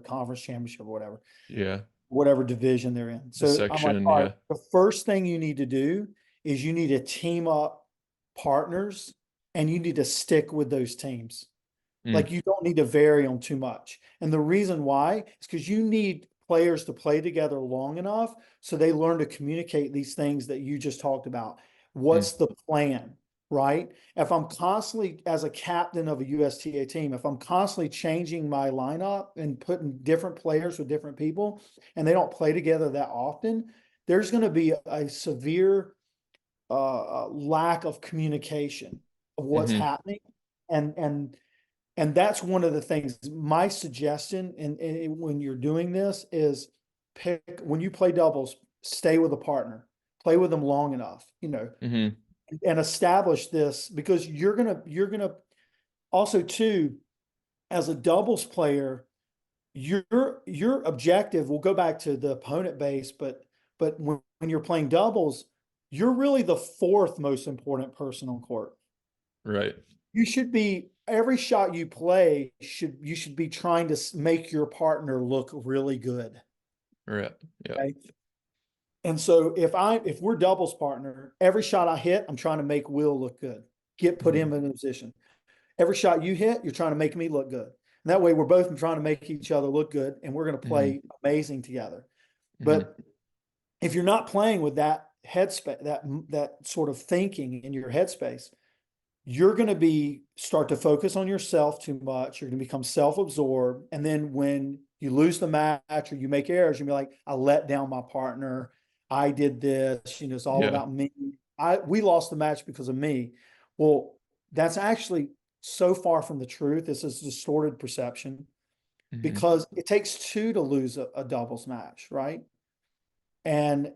conference championship or Yeah. whatever division they're in." The So I'm like, section. all right, Yeah. the first thing you need to do is you need to team up partners and you need to stick with those teams. Like Mm, you don't need to vary on too much. And the reason why is because you need players to play together long enough so they learn to communicate these things that you just talked about. mm, What's the plan, right? If I'm constantly, as a captain of a USTA team, if I'm constantly changing my lineup and putting different players with different people and they don't play together that often, there's going to be a severe lack of communication of what's mm-hmm, happening. And and that's one of the things. My suggestion, when you're doing this, is pick when you play doubles, stay with a partner, play with them long enough, mm-hmm, and establish this because you're gonna also too as a doubles player, your objective will go back to the opponent base, but when you're playing doubles, you're really the fourth most important person on court. right. You should be every shot you play you should be trying to make your partner look really good. Right. Yeah. Okay. And so if we're doubles partner, every shot I hit, I'm trying to make Will look good. Put Mm-hmm, him in a position. Every shot you hit, you're trying to make me look good. And that way we're both trying to make each other look good and we're going to mm-hmm, play amazing together. mm-hmm, But if you're not playing with that headspace, that sort of thinking in your headspace, you're going to be start to focus on yourself too much. You're going to become self-absorbed. And then when you lose the match or you make errors, you'll be like, I let down my partner. I did this, it's all yeah. about me. We lost the match because of me. Well, that's actually so far from the truth. This is distorted perception Mm-hmm, because it takes two to lose a doubles match, right? And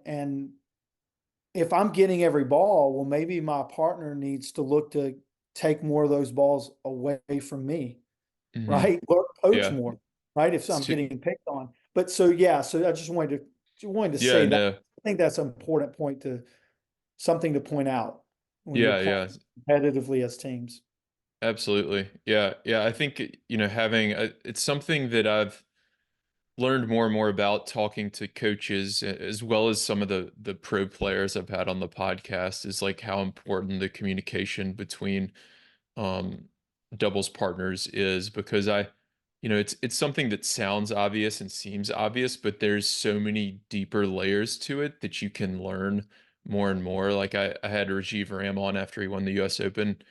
if I'm getting every ball, well, maybe my partner needs to look to take more of those balls away from me, mm-hmm. right? Or poach Yeah. more, right? If It's I'm too, getting picked on. But so yeah, so I just wanted to yeah, say that. no. I think that's an important point to something to point out. when you're Yeah, yeah. playing competitively as teams. Absolutely. Yeah. Yeah. I think, having it's something that I've learned more and more about talking to coaches as well as some of the pro players I've had on the podcast is like how important the communication between um doubles partners is because it's something that sounds obvious and seems obvious, but there's so many deeper layers to it that you can learn more and more. Like I had Rajiv Ram on after he won the US Open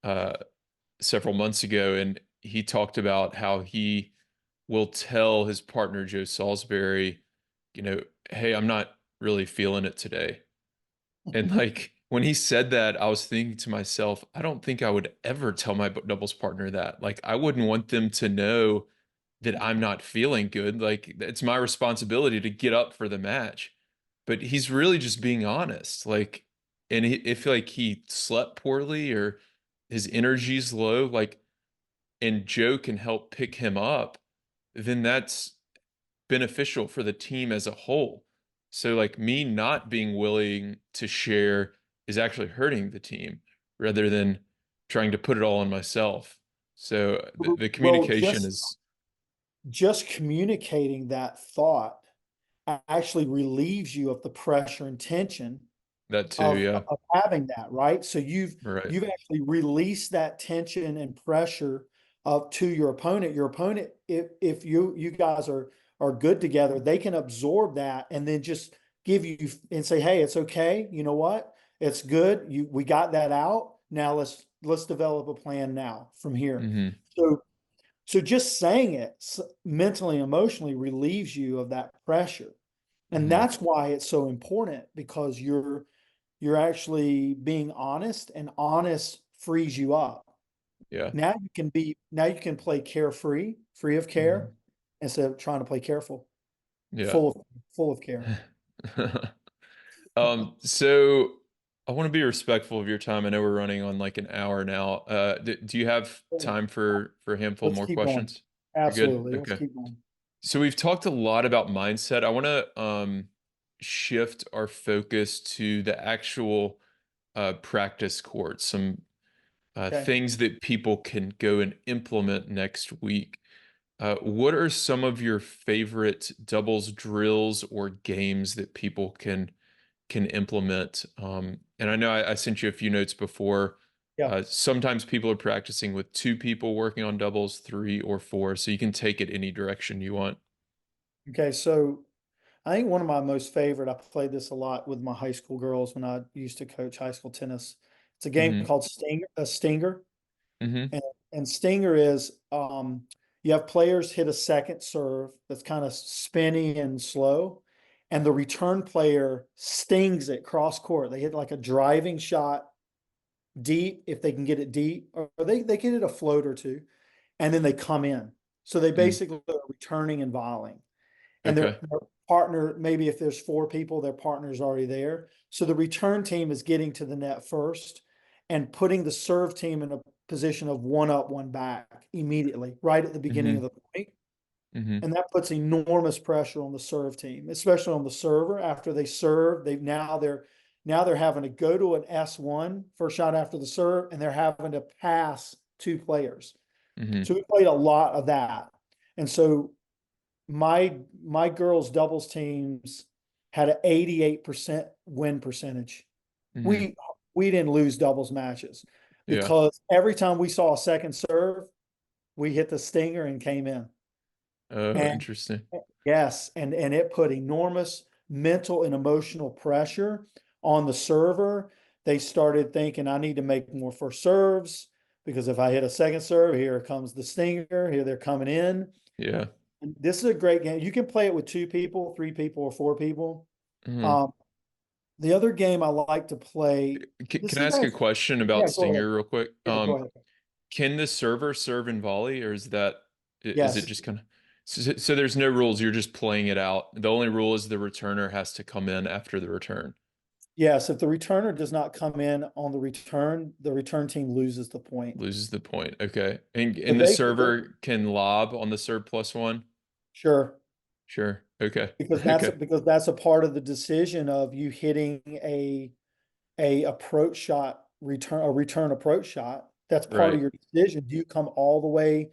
uh several months ago, and he talked about how he will tell his partner Joe Salisbury, you know, hey, I'm not really feeling it today. And like when he said that, I was thinking to myself, I don't think I would ever tell my doubles partner that. Like I wouldn't want them to know that I'm not feeling good. Like it's my responsibility to get up for the match. But he's really just being honest. Like, and if like he slept poorly or his energy's low, like, and Joe can help pick him up, then that's beneficial for the team as a whole. So like me not being willing to share is actually hurting the team rather than trying to put it all on myself. So the Well, communication is just communicating that thought actually relieves you of the pressure and tension that too, yeah. of having that, right? So Right. you've actually released that tension and pressure up to your opponent. Your opponent, if you guys are good together, they can absorb that and then just give you and say, hey, it's okay. You know what? It's good. We got that out. Now let's develop a plan now from here. Hmm. So so just saying it mentally, emotionally relieves you of that pressure. And Hmm. that's why it's so important because you're actually being honest, and honest frees you up. Yeah. Now you can play carefree, free of care, Hmm. instead of trying to play careful, Yeah. full of care. So I want to be respectful of your time. I know we're running on like an hour now. Do you have time for a handful Let's more keep going. questions? You're good? Absolutely. Let's Okay. keep going. So we've talked a lot about mindset. I want to shift our focus to the actual practice court, some Okay. things that people can go and implement next week. What are some of your favorite doubles drills or games that people can implement? And I know I sent you a few notes before. Yeah. Sometimes people are practicing with two people working on doubles, three or four, so you can take it any direction you want. Okay. So I think one of my most favorite, I played this a lot with my high school girls when I used to coach high school tennis. It's a game Hmm. called Stinger. Hmm. And, and Stinger is you have players hit a second serve that's kind of spinny and slow, and the return player stings it cross court. They hit like a driving shot deep if they can get it deep, or they can hit a float or two, and then they come in. So they Mm. basically are returning and volleying. And Okay. their partner, maybe if there's four people, their partner's already there. So the return team is getting to the net first and putting the serve team in a position of one up, one back immediately, right at the beginning of Hmm. the point. Hmm. And that puts enormous pressure on the serve team, especially on the server. After they serve, they're having to go to an S1 first shot after the serve, and they're having to pass two players. Hmm. So we played a lot of that. And so my girls doubles teams had an 88% win percentage. Hmm. We we didn't lose doubles matches Yeah. because every time we saw a second serve, we hit the stinger and came in. Oh, And interesting. yes, and it put enormous mental and emotional pressure on the server. They started thinking, I need to make more first serves because if I hit a second serve, here comes the stinger, here they're coming in. Yeah. This is a great game. You can play it with two people, three people, or four people. Hmm. Um, the other game I like to play, Can this I is ask a actually, question about yeah, go ahead. Stinger real quick? Yeah, go ahead. Can the server serve and volley, or is it Yes. just kind of so there's no rules, you're just playing it out. The only rule is the returner has to come in after the return. Yes. If the returner does not come in on the return team loses the point. Loses the point. Okay. So And the server can lob on the serve plus one? sure, Sure. Okay. Okay. because that's a part of the decision of you hitting a approach shot return approach shot. That's part of Right. your decision. Do you come all the way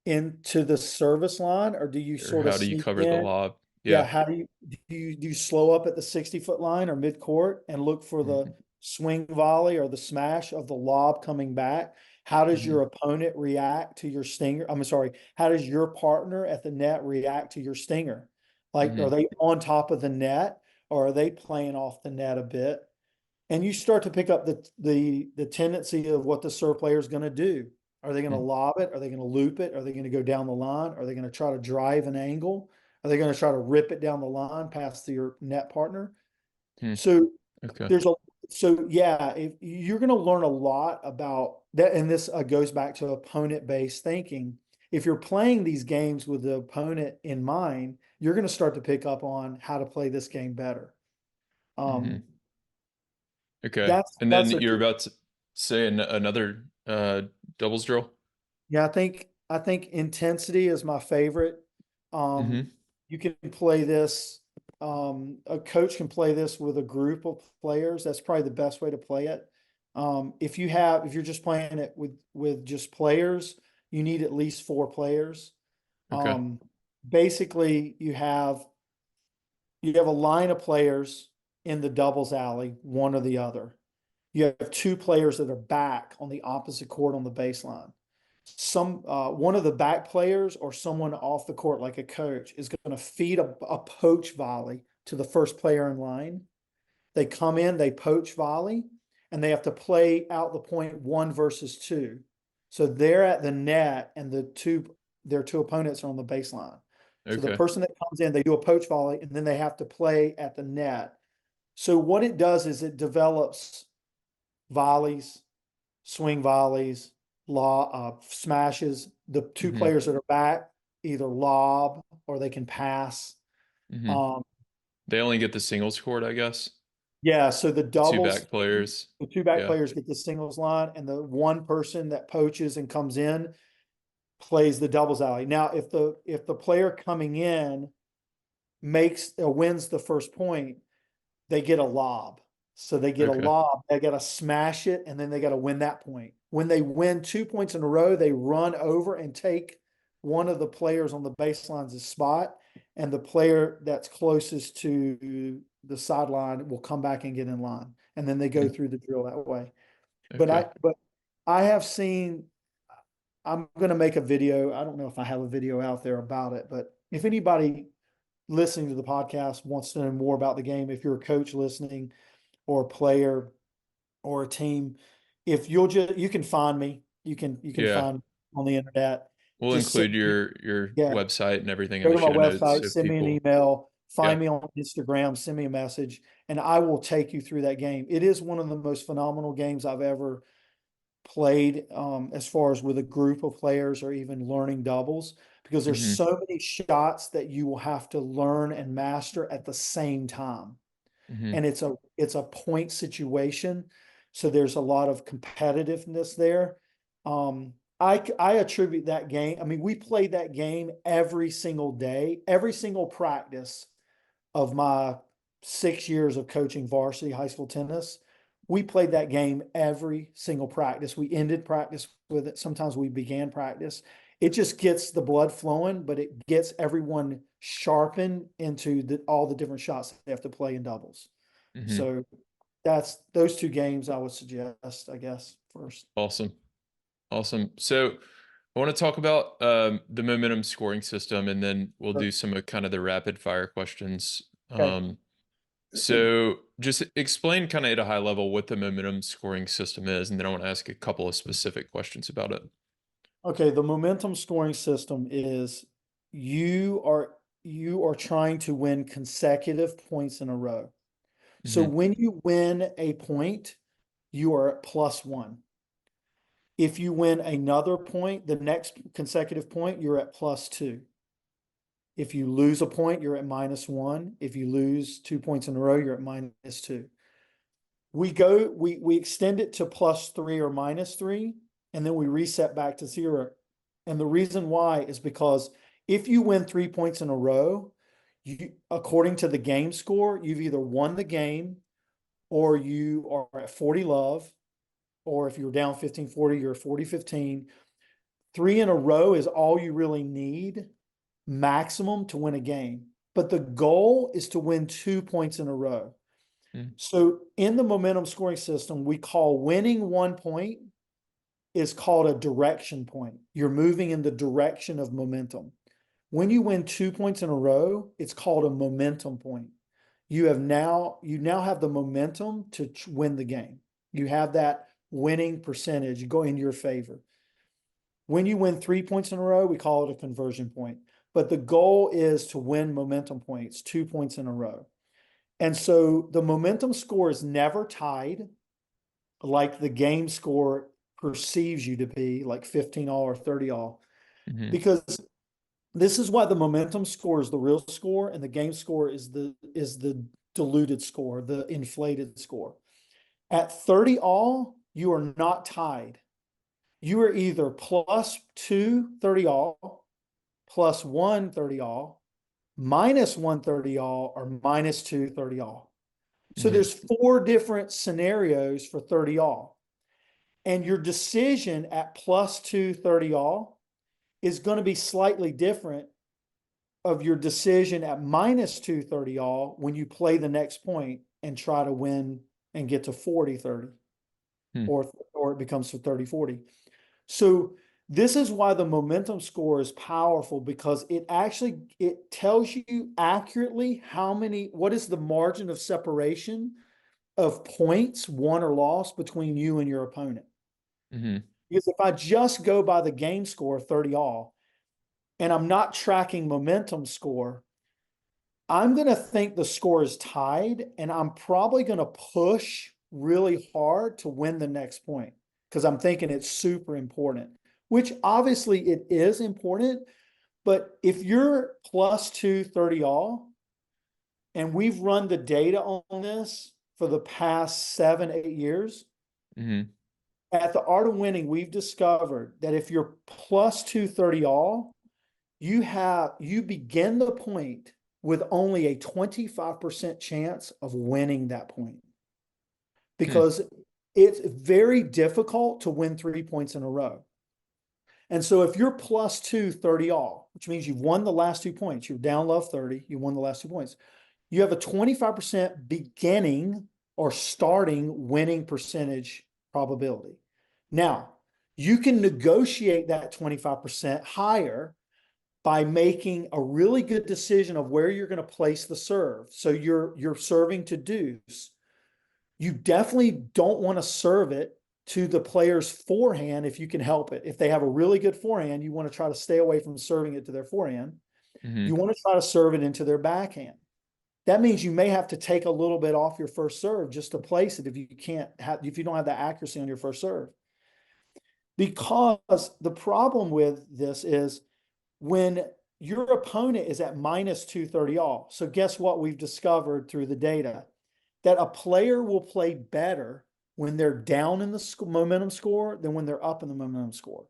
into the service line, or do you Or sort of how do you sneak cover the in? lob? Yeah, Yeah. how do you slow up at the 60-foot line or mid-court and look for the Mhm. swing volley or the smash of the lob coming back? How does Mhm. your opponent react to your stinger? I'm sorry, how does your partner at the net react to your stinger? Like, are Mhm. they on top of the net or are they playing off the net a bit? And you start to pick up the tendency of what the serve player is going to do. Are they going to Mhm. lob it? Are they going to loop it? Are they going to go down the line? Are they going to try to drive an angle? Are they going to try to rip it down the line past your net partner? Hmm. So Okay. there's a so yeah, if you're going to learn a lot about that, and this goes back to opponent-based thinking. If you're playing these games with the opponent in mind, you're going to start to pick up on how to play this game better. Mhm. Um, Okay. And then that's a you're about to say another doubles drill? Yeah, I think intensity is my favorite. Um, Mhm. you can play this. A coach can play this with a group of players. That's probably the best way to play it. If you're just playing it with just players, you need at least four players. Okay. Um, Basically, you have a line of players in the doubles alley, one or the other. You have two players that are back on the opposite court on the baseline. One of the back players or someone off the court, like a coach, is going to feed a poach volley to the first player in line. They come in, they poach volley, and they have to play out the point one versus two. So they're at the net, and their two opponents are on the baseline. So the Okay. person that comes in, they do a poach volley, and then they have to play at the net. So what it does is it develops volleys, swing volleys, smashes. The two Mhm. players that are back either lob or they can pass. Mhm. Um, They only get the singles court, I guess. yeah, so The two back players. the two back Yeah. players get the singles line, and the one person that poaches and comes in plays the doubles alley. Now, if the player coming in makes or wins the first point, they get a lob. So they get a Okay. lob, they got to smash it, and then they got to win that point. When they win 2 points in a row, they run over and take one of the players on the baseline's spot, and the player that's closest to the sideline will come back and get in line, and then they go Mhm. through the drill that way. But Okay. I have seen. I'm going to make a video. I don't know if I have a video out there about it, but if anybody listening to the podcast wants to know more about the game, if you're a coach listening or a player or a team, if you can find me. You can Yeah. find me on the internet. We'll Just send include me, your yeah, website and everything in go the to my show notes website, so send me an people, email, yeah. find me on Instagram, send me a message, and I will take you through that game. It is one of the most phenomenal games I've ever played, as far as with a group of players or even learning doubles, because there's Mhm. so many shots that you will have to learn and master at the same time. Mhm. And it's a point situation. So there's a lot of competitiveness there. I attribute that game. I mean, we played that game every single day, every single practice of my 6 years of coaching varsity high school tennis. We played that game every single practice. We ended practice with it. Sometimes we began practice. It just gets the blood flowing, but it gets everyone sharpened into all the different shots they have to play in doubles. Mhm. So that's those two games I would suggest, I guess, first. Awesome. Awesome. So I want to talk about the momentum scoring system, and then we'll Sure. do some of kind of the rapid fire questions. Okay. So just explain kind of at a high level what the momentum scoring system is, and then I want to ask a couple of specific questions about it. Okay, the momentum scoring system is you are you are trying to win consecutive points in a row. So Hmm. when you win a point, you are at +1. If you win another point, the next consecutive point, you're at +2. If you lose a point, you're at -1. If you lose 2 points in a row, you're at -2. We extend it to +3 or -3, and then we reset back to 0. And the reason why is because if you win 3 points in a row, according to the game score, you've either won the game or you are at 40 love or if you're down 15-40, you're 40-15. 3 in a row is all you really need maximum to win a game. But the goal is to win 2 points in a row. Mm, So in the momentum scoring system, we call winning 1 point is called a direction point. You're moving in the direction of momentum. When you win 2 points in a row, it's called a momentum point. You now have the momentum to win the game. You have that winning percentage go in your favor. When you win 3 points in a row, we call it a conversion point. But the goal is to win momentum points, 2 points in a row. And so the momentum score is never tied like the game score perceives you to be, like 15-all or 30-all, mhm, because this is why the momentum score is the real score and the game score is the diluted score, the inflated score. At 30-all, you are not tied. You are either +2 30-all, +1 30-all, -1 30-all, or -2 30-all. So mhm, there's 4 different scenarios for 30-all. And your decision at +2 30-all is going to be slightly different of your decision at -2 30-all when you play the next point and try to win and get to 40-30, mm, or it becomes to 30-40. So this is why the momentum score is powerful, because it tells you accurately what is the margin of separation of points won or lost between you and your opponent. mhm, Because if I just go by the game score 30-all and I'm not tracking momentum score, I'm going to think the score is tied, and I'm probably going to push really hard to win the next point because I'm thinking it's super important, which obviously it is important. But if you're +2 30-all, and we've run the data on this for the past 7-8 years, mhm, at the Art of Winning, we've discovered that if you're +2 30-all, you begin the point with only a 25% chance of winning that point, hmm, because it's very difficult to win 3 points in a row. And so if you're +2 30-all, which means you've won the last 2 points, you're down love 30, you won the last 2 points, you have a 25% beginning or starting winning percentage probability. Now, you can negotiate that 25% higher by making a really good decision of where you're going to place the serve. So you're serving to deuce. You definitely don't want to serve it to the player's forehand if you can help it. If they have a really good forehand, you want to try to stay away from serving it to their forehand. mhm, You want to try to serve it into their backhand. That means you may have to take a little bit off your first serve just to place it if you don't have the accuracy on your first serve. Because the problem with this is when your opponent is at -2 30-all. So guess what we've discovered through the data? That a player will play better when they're down in the momentum score than when they're up in the momentum score.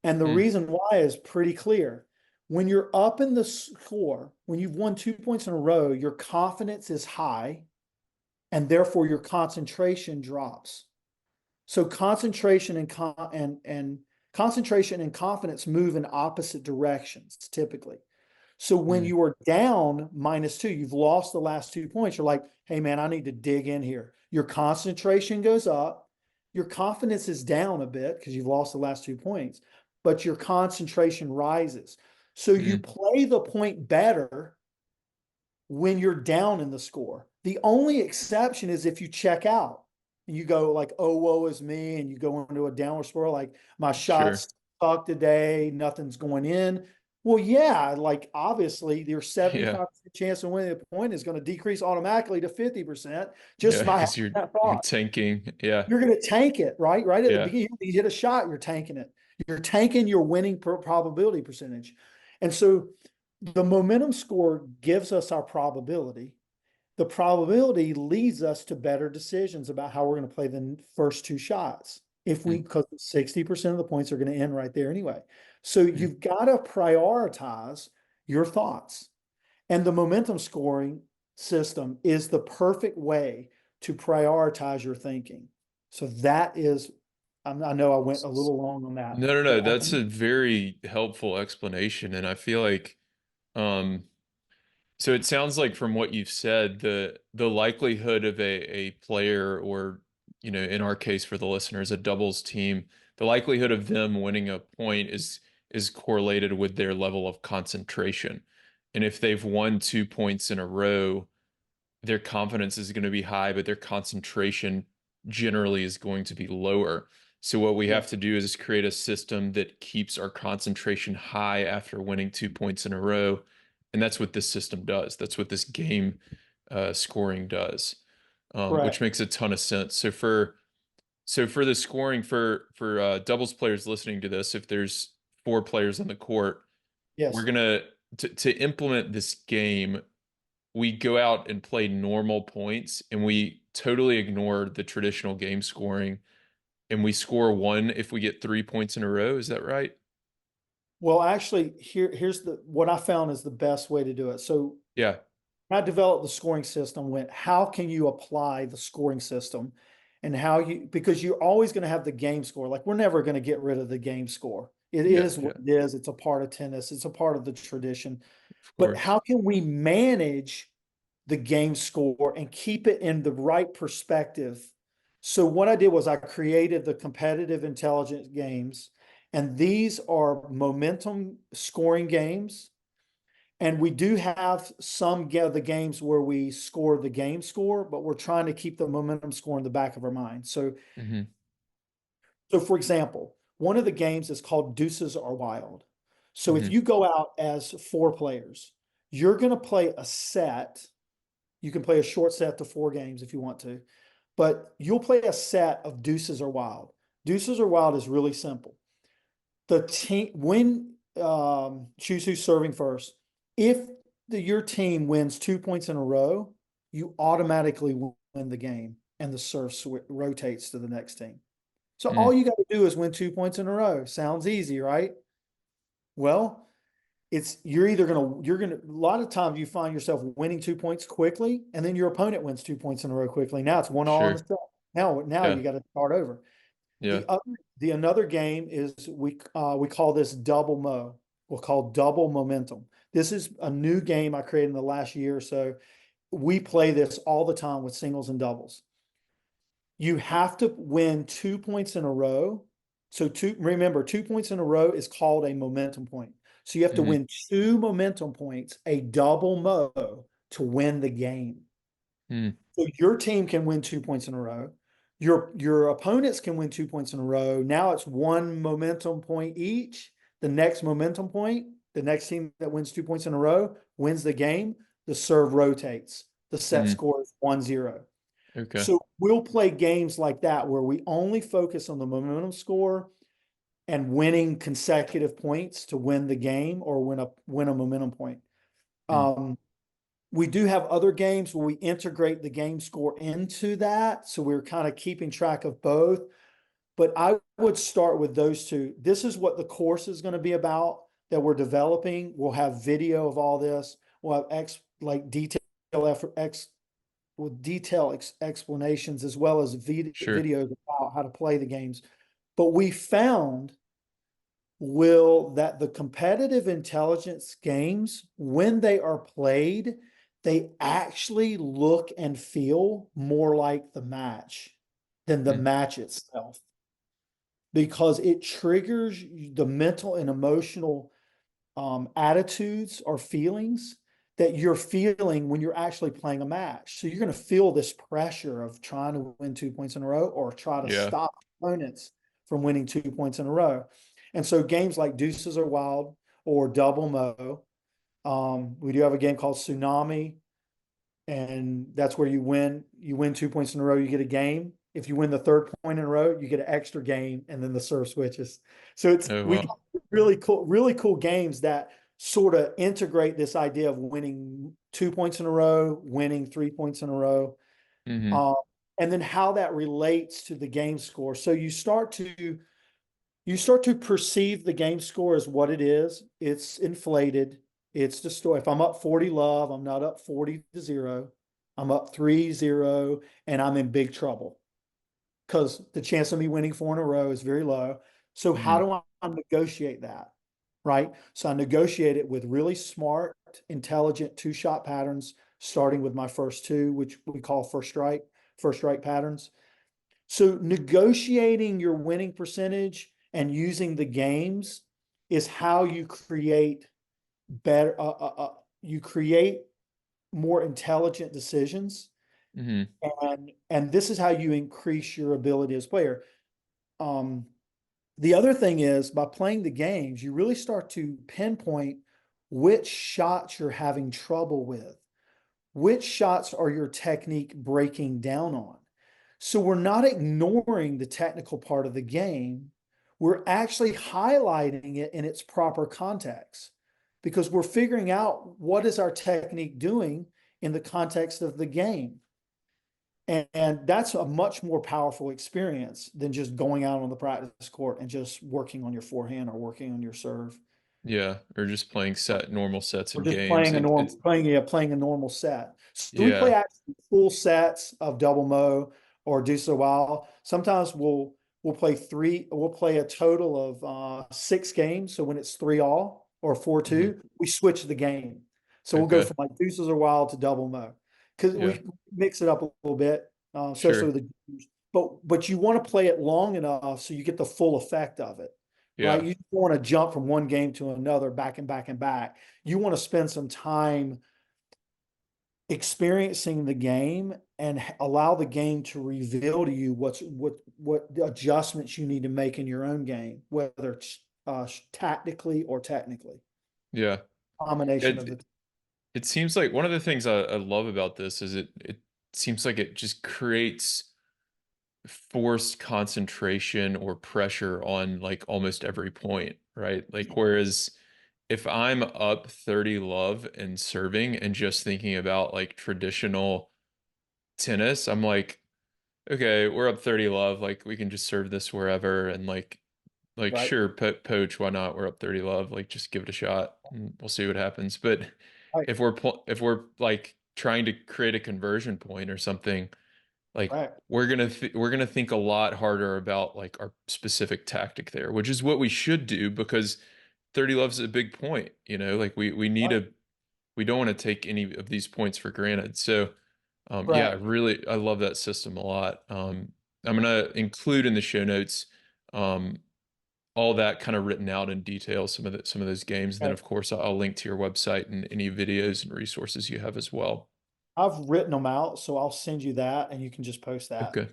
And the mm, reason why is pretty clear. When you're up in the score, when you've won 2 points in a row, your confidence is high, and therefore your concentration drops. So concentration and confidence move in opposite directions typically. So when mm, you are down -2, you've lost the last 2 points. You're like, hey man, I need to dig in here. Your concentration goes up. Your confidence is down a bit because you've lost the last 2 points, but your concentration rises. So you mm, play the point better when you're down in the score. The only exception is if you check out and you go like, oh, woe is me, and you go into a downward spiral, like my sure. shots suck today, nothing's going in. Well, yeah, like obviously your Yeah, 75% chance of winning the point is going to decrease automatically to 50% yeah, just by having because you're that you're thought. tanking. Yeah, You're going to tank it, right? Right at the yeah, beginning, you hit a shot, you're tanking it. You're tanking your winning probability percentage. And so the momentum score gives us our probability. The probability leads us to better decisions about how we're going to play the first 2 shots. mm, Because 60% of the points are going to end right there anyway. So mm, you've got to prioritize your thoughts. And the momentum scoring system is the perfect way to prioritize your thinking. So that is I know I went a little long on that, No, no, but no. I That's think a very helpful explanation, and I feel like um so it sounds like from what you've said, the likelihood of a player or, in our case for the listeners, a doubles team, the likelihood of them winning a point is correlated with their level of concentration. And if they've won 2 points in a row, their confidence is going to be high, but their concentration generally is going to be lower. So what we yeah, have to do is create a system that keeps our concentration high after winning 2 points in a row. And that's what this system does. That's what this game scoring does, which correct. makes a ton of sense. So for the scoring for doubles players listening to this, if there's 4 players on the court, we're Yes. gonna to implement this game, we go out and play normal points and we totally ignore the traditional game scoring and we score one if we get 3 points in a row. Is that right? Well, actually, here's what I found is the best way to do it. So Yeah. when I developed the scoring system, went, how can you apply the scoring system and how you, because you're always going to have the game score. Like we're never going to get rid of the game score. It Yeah. is what Yeah. it is. It's a part of tennis. It's a part of the tradition. Of But course. how can we manage the game score and keep it in the right perspective? So what I did was I created the competitive intelligence games, and these are momentum scoring games. And we do have some of the games where we score the game score, but we're trying to keep the momentum score in the back of our mind. So, Hmm. for example, one of the games is called Deuces Are Wild. So if Hmm. you go out as 4 players, you're going to play a set. You can play a short set to 4 games if you want to, but you'll play a set of Deuces Are Wild. Deuces Are Wild is really simple. The team when choose who's serving first. If your team wins 2 points in a row, you automatically win the game, and the serve rotates to the next team. So all Mm. you got to do is win 2 points in a row. Sounds easy, right? Well, it's you're gonna a lot of times you find yourself winning 2 points quickly, and then your opponent wins 2 points in a row quickly. Now it's 1-all on the Sure. set. Now you Yeah. got to start over. Yeah. The another game is we call this double mo. We'll call double momentum. This is a new game I created in the last year or so. We play this all the time with singles and doubles. You have to win 2 points in a row. So remember, 2 points in a row is called a momentum point. So you have to Hmm. win 2 momentum points, a double mo, to win the game. Mm. So your team can win 2 points in a row. Your opponents can win 2 points in a row. Now it's one momentum point each. The next momentum point, the next team that wins 2 points in a row wins the game. The serve rotates. The set Hmm. score is 1-0. Okay. So we'll play games like that where we only focus on the momentum score and winning consecutive points to win the game or win a momentum point. Mm. Um, we do have other games where we integrate the game score into that. So we're kind of keeping track of both. But I would start with those two. This is what the course is going to be about that we're developing. We'll have video of all this. We'll have detail effort, with explanations as well as Sure. videos about how to play the games. But we found, Will, that the competitive intelligence games, when they are played, they actually look and feel more like the match than the Mm. match itself, because it triggers the mental and emotional attitudes or feelings that you're feeling when you're actually playing a match. So you're going to feel this pressure of trying to win 2 points in a row or try to Yeah. stop opponents from winning 2 points in a row. And so games like Deuces Are Wild or Double Mo. We do have a game called Tsunami, and that's where you win 2 points in a row, you get a game. If you win the third point in a row, you get an extra game, and then the serve switches. So Oh, we well. got really cool games that sort of integrate this idea of winning 2 points in a row, winning 3 points in a row, Hmm. uh, and then how that relates to the game score. So you start to perceive the game score as what it is. It's inflated. It's the story. If I'm up 40 love, I'm not up 40-0. I'm up 3-0, and I'm in big trouble. because the chance of me winning four in a row is very low. So how Hmm. do I negotiate that? Right. So I negotiate it with really smart, intelligent two-shot patterns, starting with my first two, which we call first strike patterns. So negotiating your winning percentage and using the games is how you create better, you create more intelligent decisions. Hmm. And this is how you increase your ability as a player. Um, the other thing is by playing the games, you really start to pinpoint which shots you're having trouble with, which shots are your technique breaking down on. So we're not ignoring the technical part of the game. We're actually highlighting it in its proper context because we're figuring out what is our technique doing in the context of the game. And that's a much more powerful experience than just going out on the practice court and just working on your forehand or working on your serve. Yeah, or just playing normal sets We're in just games. playing a It's playing a normal set. So we play yeah. actually full sets of double mo or deuce a while. Sometimes we'll play a total of 6 games. So when it's 3-all or 4-2, Hmm. we switch the game. So we'll go Okay. from like deuces a while to double mo because Yeah, we mix it up a little bit, especially sure. with the but you want to play it long enough so you get the full effect of it, right? Yeah, You don't want to jump from one game to another, back and back and back. You want to spend some time experiencing the game and allow the game to reveal to you what adjustments you need to make in your own game, whether it's tactically or technically. yeah. Combination of It the it seems like one of the things I love about this is it seems like it just creates forced concentration or pressure on like almost every point, right? Like whereas if I'm up 30 love and serving and just thinking about like traditional tennis, I'm like, okay, we're up 30 love, like we can just serve this wherever and like right, sure, poach, why not? We're up 30 love, like just give it a shot and we'll see what happens. But right, if we're like trying to create a conversion point or something, like right, we're gonna think a lot harder about like our specific tactic there, which is what we should do because 30 love's a big point, like we need right, a we don't want to take any of these points for granted. So yeah, correct. really I love that system a lot. I'm gonna include in the show notes um all that kind of written out in detail, some of those games. And then Okay. of course I'll link to your website and any videos and resources you have as well. I've written them out, so I'll send you that, and you can just post that. Okay.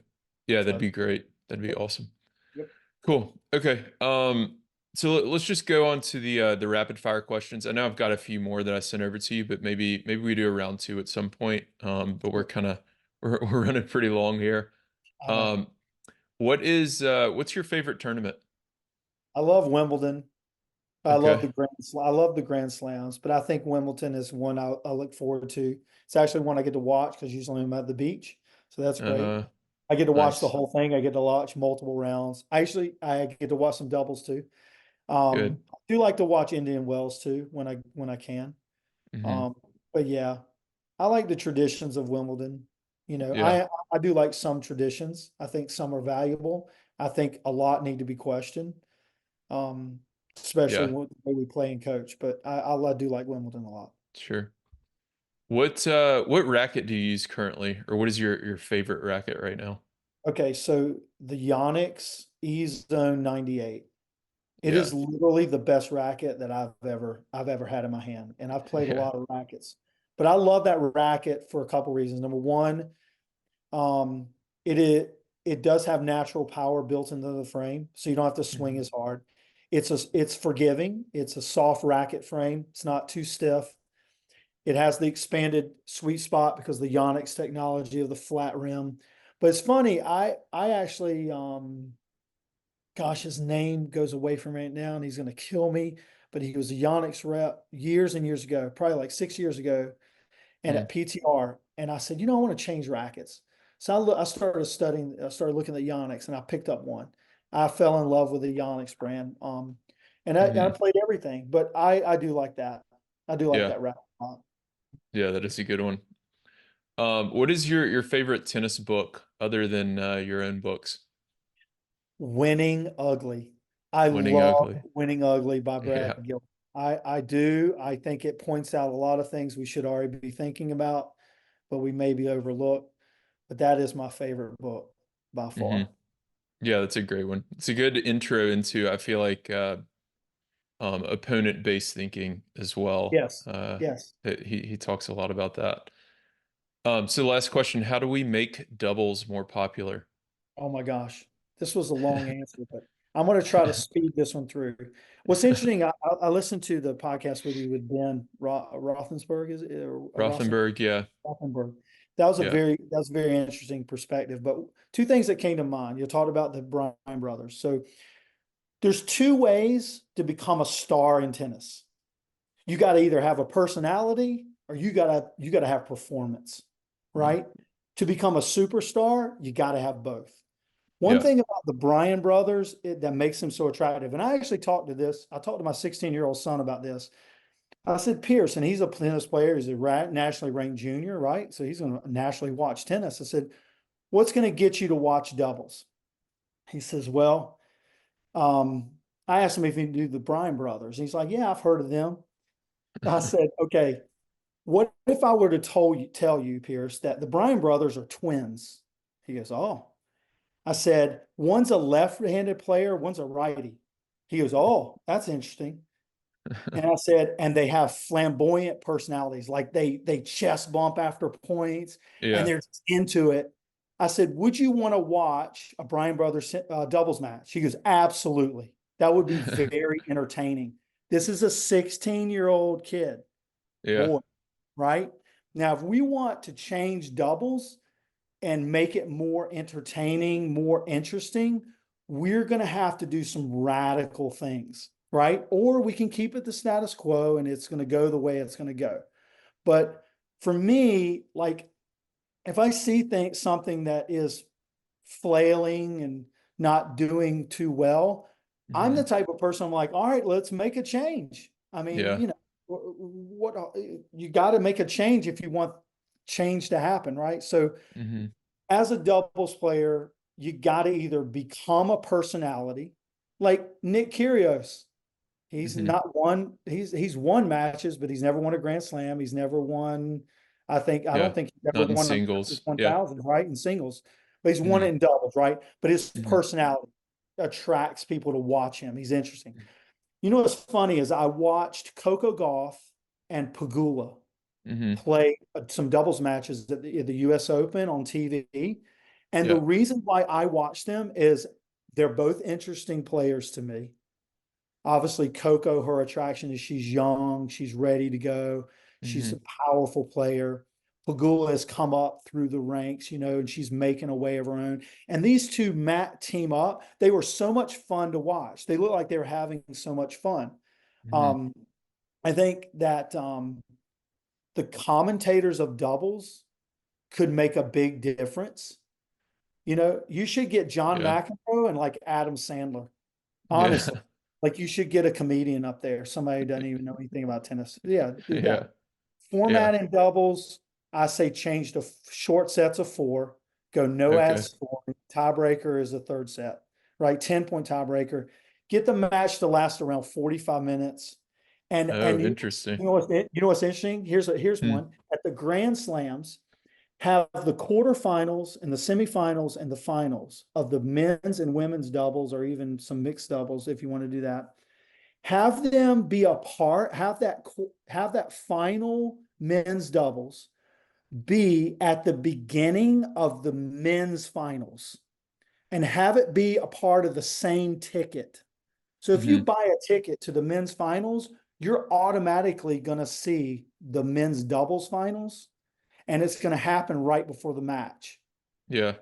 Yeah, that'd So, be great. That'd be yep, awesome. yep. Cool. Okay. So let's just go on to the rapid fire questions. I know I've got a few more that I sent over to you, but maybe we do a round two at some point. But we're Sure. kind of we're running pretty long here. Uh, Um, what's your favorite tournament? I love Wimbledon. Okay. I love the Grand Slams, but I think Wimbledon is one I look forward to. It's actually one I get to watch because usually I'm at the beach, so that's great. Uh-huh. I get to watch the Nice. whole thing. I get to watch multiple rounds. Actually, I get to watch some doubles too. Good. I do like to watch Indian Wells too when I can. Hmm. Um, but yeah, I like the traditions of Wimbledon. You know, Yeah. I do like some traditions. I think some are valuable. I think a lot need to be questioned, um, especially Yeah. with the way we play and coach. But I do like Wimbledon a lot. Sure. What racket do you use currently, or what is your favorite racket right now? Okay, so the Yonex E Zone 98. It Yeah. is literally the best racket that I've ever had in my hand, and I've played a Yeah. lot of rackets. But I love that racket for a couple reasons. Number one, um, it does have natural power built into the frame, so you don't have to swing Hmm. as hard. It's forgiving. It's a soft racket frame. It's not too stiff. It has the expanded sweet spot because of the Yonex technology of the flat rim. But it's funny, I actually gosh, his name goes away from me right now and he's gonna kill me. But he was a Yonex rep years and years ago, probably like 6 years ago, and Mm. at PTR. And I said, I want to change rackets. So I started studying, I started looking at Yonex and I picked up one. I fell in love with the Yonex brand. And I Hmm. played everything, but I do like that. I do like Yeah. that racket. Yeah, that is a good one. What is your favorite tennis book other than your own books? Winning Ugly. I Winning love Ugly. Winning Ugly by Brad Yeah. Gill. I do. I think it points out a lot of things we should already be thinking about, but we may be overlooked. But that is my favorite book by Hmm. far. Yeah, that's a great one. It's a good intro into, I feel like, opponent-based thinking as well. Yes. Yes. He talks a lot about that. So last question, how do we make doubles more popular? Oh my gosh. This was a long answer, but I'm going to try to speed this one through. What's interesting, I listened to the podcast with you with Ben Roethlisberger, is it, or Rothenberg, yeah, Rothenberg. yeah. That was a very interesting perspective. But two things that came to mind. You talked about the Bryan brothers. So there's two ways to become a star in tennis. You got to either have a personality or you got to have performance, Mm. right? To become a superstar, you got to have both. One Yeah. thing about the Bryan brothers that makes them so attractive, and I actually talked to this, I talked to my 16-year-old son about this. I said, Pierce, and he's a tennis player, he's a nationally ranked junior, right? So he's going to nationally watch tennis. I said, what's going to get you to watch doubles? He says, well, I asked him if he knew the Bryan brothers. He's like, yeah, I've heard of them. I said, okay, what if I were to tell you, Pierce, that the Bryan brothers are twins? He goes, oh. I said, one's a left-handed player, one's a righty. He goes, oh, that's interesting. And I said, and they have flamboyant personalities, like they chest bump after points, and Yeah. they're into it. I said, would you want to watch a Bryan Brothers doubles match? He goes, absolutely. That would be very entertaining. This is a 16-year-old kid, Yeah. boy, right? Now, if we want to change doubles, and make it more entertaining, more interesting, we're going to have to do some radical things, right? Or we can keep it the status quo and it's going to go the way it's going to go. But for me, like if I see something that is flailing and not doing too well, I'm the Hmm. type of person I'm like, all right, let's make a change. I mean, Yeah. what you got to make a change if you want change to happen, right? So Hmm. as a doubles player, you got to either become a personality, like Nick Kyrgios. He's Hmm. not won. He's won matches, but he's never won a Grand Slam. He's never won. I don't Yeah. think he's ever Not in won a Masters singles. Yeah. 1000, right? In singles, but he's won it Hmm. in doubles, right? But his Hmm. personality attracts people to watch him. He's interesting. You know what's funny is I watched Coco Gauff and Pagula Hmm. play some doubles matches at the US Open on TV. And the Yeah. reason why I watch them is they're both interesting players to me. Obviously, Coco, her attraction is she's young, she's ready to go, she's a Hmm. powerful player. Pagula has come up through the ranks, and she's making a way of her own. And these two team up. They were so much fun to watch. They look like they were having so much fun. Hmm. Um, I think that the commentators of doubles could make a big difference. You should get John Yeah. McEnroe and like Adam Sandler. Honestly, Yeah. like you should get a comedian up there. Somebody who doesn't even know anything about tennis. Yeah, do Yeah. that. Yeah. Format in doubles, I say change to short sets of four. Go no ad Okay. scoring. Tiebreaker is the third set, right? 10-point tiebreaker. Get the match to last around 45 minutes. And Oh, and interesting. what's interesting? Here's Hmm. one. At the Grand Slams, have the quarterfinals and the semifinals and the finals of the men's and women's doubles, or even some mixed doubles if you want to do that. Have them be a part, have that final men's doubles be at the beginning of the men's finals and have it be a part of the same ticket. So if you Hmm. buy a ticket to the men's finals, you're automatically going to see the men's doubles finals, and it's going to happen right before the match. Yeah.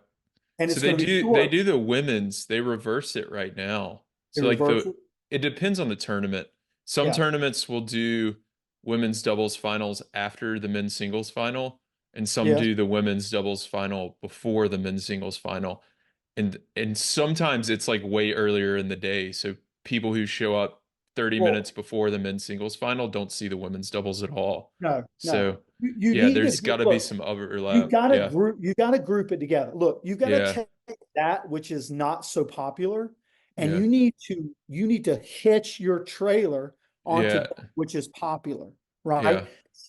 And So it's they going to be do they short. do the women's, they reverse it right now. They So like reverse it. it depends on the tournament. Some Yeah. tournaments will do women's doubles finals after the men's singles final, and some Yes. do the women's doubles final before the men's singles final. And sometimes it's like way earlier in the day. So people who show up 30 minutes Well, before the men's singles final don't see the women's doubles at all. no, no. So you Yeah, need to there's got to be look. some You overlap. gotta Yeah. group, you gotta group it together. Look, you gotta Yeah. take that which is not so popular, and Yeah. you need to hitch your trailer onto Yeah. that which is popular, right? Yeah.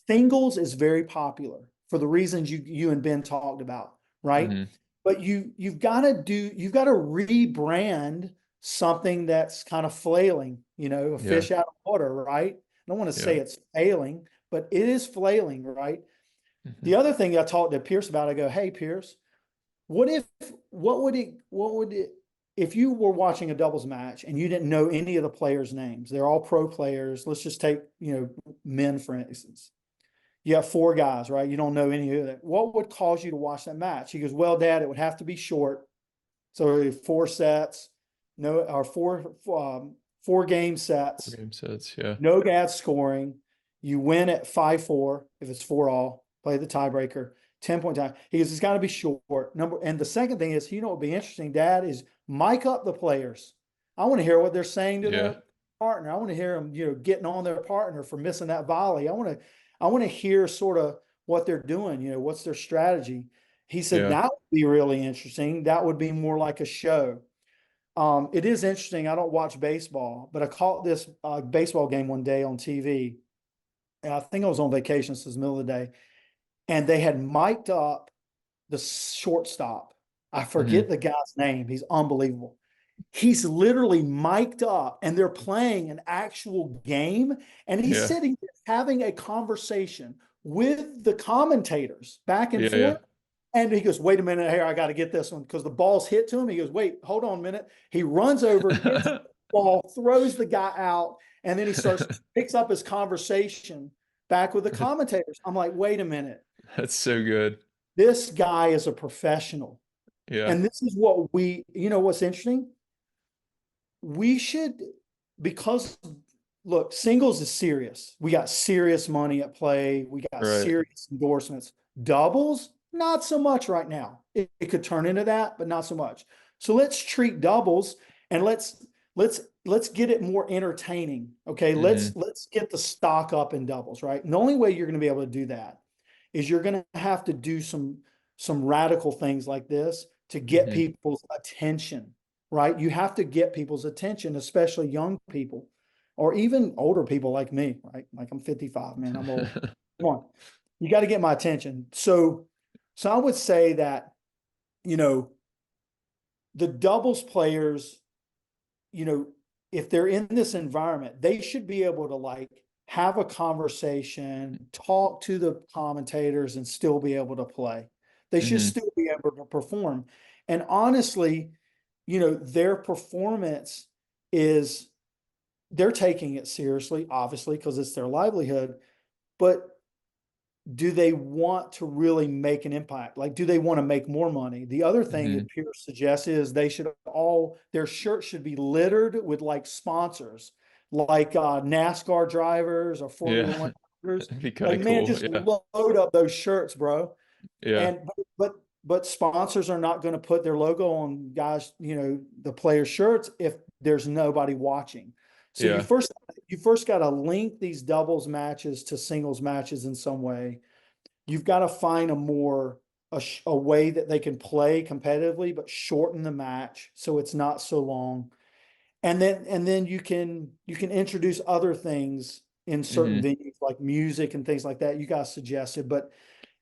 Singles is very popular for the reasons you and Ben talked about, right? Hmm. But you've got to rebrand something that's kind of flailing, a Yeah. fish out of water, right? I don't want to say Yeah. it's failing, but it is flailing, right? The Hmm. other thing I talked to Pierce about, I go, hey, Pierce, what if, what would it, if you were watching a doubles match and you didn't know any of the players' names, they're all pro players. Let's just take, men, for instance. You have four guys, right? You don't know any of that. What would cause you to watch that match? He goes, well, Dad, it would have to be short. So four sets, no, or four game Four sets, game sets. Yeah. no gas scoring. You win at 5-4 if it's 4-all, play the tiebreaker, 10-point time. He goes, it's got to be short. And the second thing is, what would be interesting, Dad, is mic up the players. I want to hear what they're saying to Yeah. their partner. I want to hear them, getting on their partner for missing that volley. I want to hear sort of what they're doing, what's their strategy. He said Yeah. that would be really interesting. That would be more like a show. It is interesting. I don't watch baseball, but I caught this baseball game one day on TV. And I think I was on vacation, so it was the middle of the day, and they had mic'd up the shortstop. I forget Hmm. the guy's name. He's unbelievable. He's literally mic'd up, and they're playing an actual game, and he's Yeah. sitting there having a conversation with the commentators back and Yeah. Yeah. forth. And he goes, wait a minute here, I got to get this one because the ball's hit to him. He goes, wait, hold on a minute. He runs over, gets the ball, throws the guy out, and then picks up his conversation back with the commentators. I'm like, wait a minute. That's so good. This guy is a professional. Yeah. And this is what what's interesting? We should, because look, singles is serious. We got serious money at play. We got Right. serious endorsements. Doubles, not so much right now. It could turn into that, but not so much. So let's treat doubles and let's get it more entertaining. Okay. Hmm. Let's get the stock up in doubles, right? And the only way you're going to be able to do that is you're going to have to do some radical things like this to get Hmm. people's attention, right? You have to get people's attention, especially young people or even older people like me, right? Like I'm 55, man, I'm old. Come on. You got to get my attention. So I would say that, you know, the doubles players, you know, if they're in this environment, they should be able to like have a conversation, talk to the commentators, and still be able to play. They should Hmm. still be able to perform. And honestly, their performance is they're taking it seriously, obviously, because it's their livelihood. But do they want to really make an impact? Like, do they want to make more money? The other thing Hmm. that Pierce suggests is their shirts should be littered with like sponsors, like NASCAR drivers or Formula Yeah. One drivers. That'd be kind Like, of man, cool. just Yeah. load up those shirts, bro. Yeah. And but sponsors are not going to put their logo on guys, the player shirts if there's nobody watching. So Yeah. you first got to link these doubles matches to singles matches in some way. You've got to find a way that they can play competitively, but shorten the match so it's not so long. And then you can introduce other things in certain Hmm. venues like music and things like that. You guys suggested, but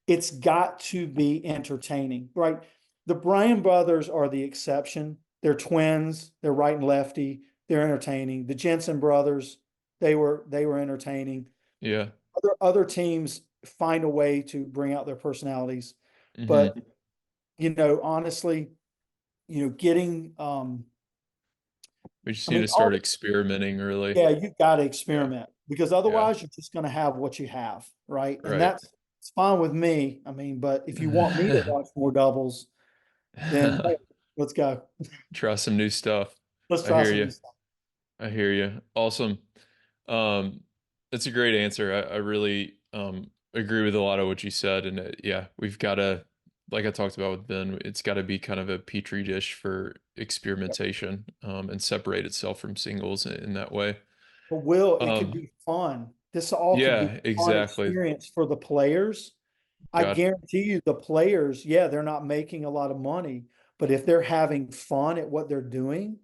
it's got to be entertaining, right? The Bryan brothers are the exception. They're twins. They're right and lefty. They're entertaining. The Jensen brothers, they were entertaining. Yeah. Other teams find a way to bring out their personalities, but Hmm. honestly, getting We just I need mean, to start experimenting, really. yeah, you've got to Yeah. experiment because Yeah. otherwise you're just going to have what you have, right? And Right. that's it's fine with me. I mean, but if you want me to watch more doubles, then hey, let's go. Try some new stuff. Let's I try hear some new you. stuff. I hear you. Awesome. Um, that's a great answer. I really agree with a lot of what you said. And yeah, we've got to, like I talked about with Ben, it's got to be kind of a petri dish for experimentation and separate itself from singles in that way. But Will, it could Um, be fun. This all could be Yeah, a fun exactly. experience for the players. I Got guarantee you the players, yeah, they're not making a lot of money, but if they're having fun at what they're doing,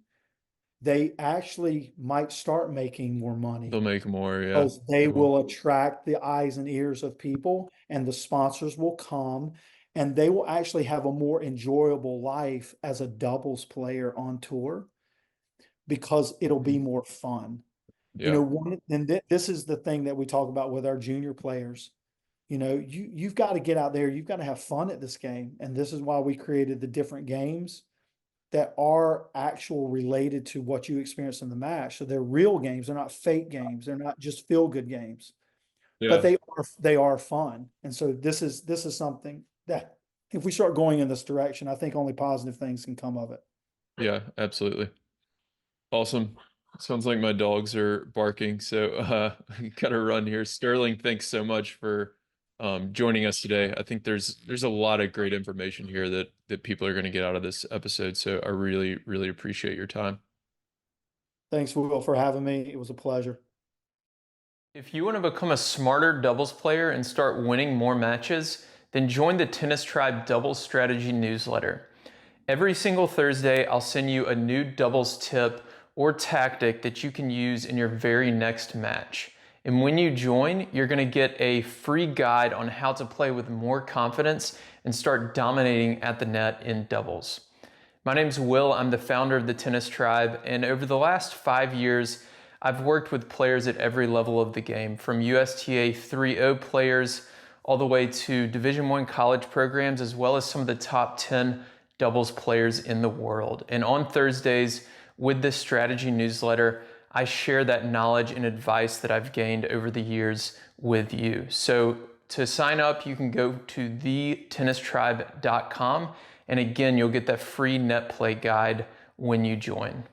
they actually might start making more they'll money make more, yeah. because they They will. will attract the eyes and ears of people and the sponsors will come and they will actually have a more enjoyable life as a doubles player on tour because it'll be Mhm. more fun. You Yeah. know, this is the thing that we talk about with our junior players. You know, you've got to get out there, you've got to have fun at this game. And this is why we created the different games that are actual related to what you experience in the match. So they're real games, they're not fake games, they're not just feel good games, but Yeah. they are fun. And so this is something that if we start going in this direction, I think only positive things can come of it. Yeah, absolutely. Awesome. Sounds like my dogs are barking, so gotta run here. Sterling, thanks so much for joining us today. I think there's a lot of great information here that people are going to get out of this episode, so I really, really appreciate your time. Thanks, Will, for having me. It was a pleasure. If you want to become a smarter doubles player and start winning more matches, then join the Tennis Tribe Doubles Strategy newsletter. Every single Thursday, I'll send you a new doubles tip or tactic that you can use in your very next match. And when you join, you're going to get a free guide on how to play with more confidence and start dominating at the net in doubles. My name's Will, I'm the founder of the Tennis Tribe, and over the last 5 years, I've worked with players at every level of the game, from USTA 3.0 players all the way to Division I college programs, as well as some of the top 10 doubles players in the world. And on Thursdays, with this strategy newsletter, I share that knowledge and advice that I've gained over the years with you. So to sign up, you can go to thetennistribe.com. And again, you'll get that free net play guide when you join.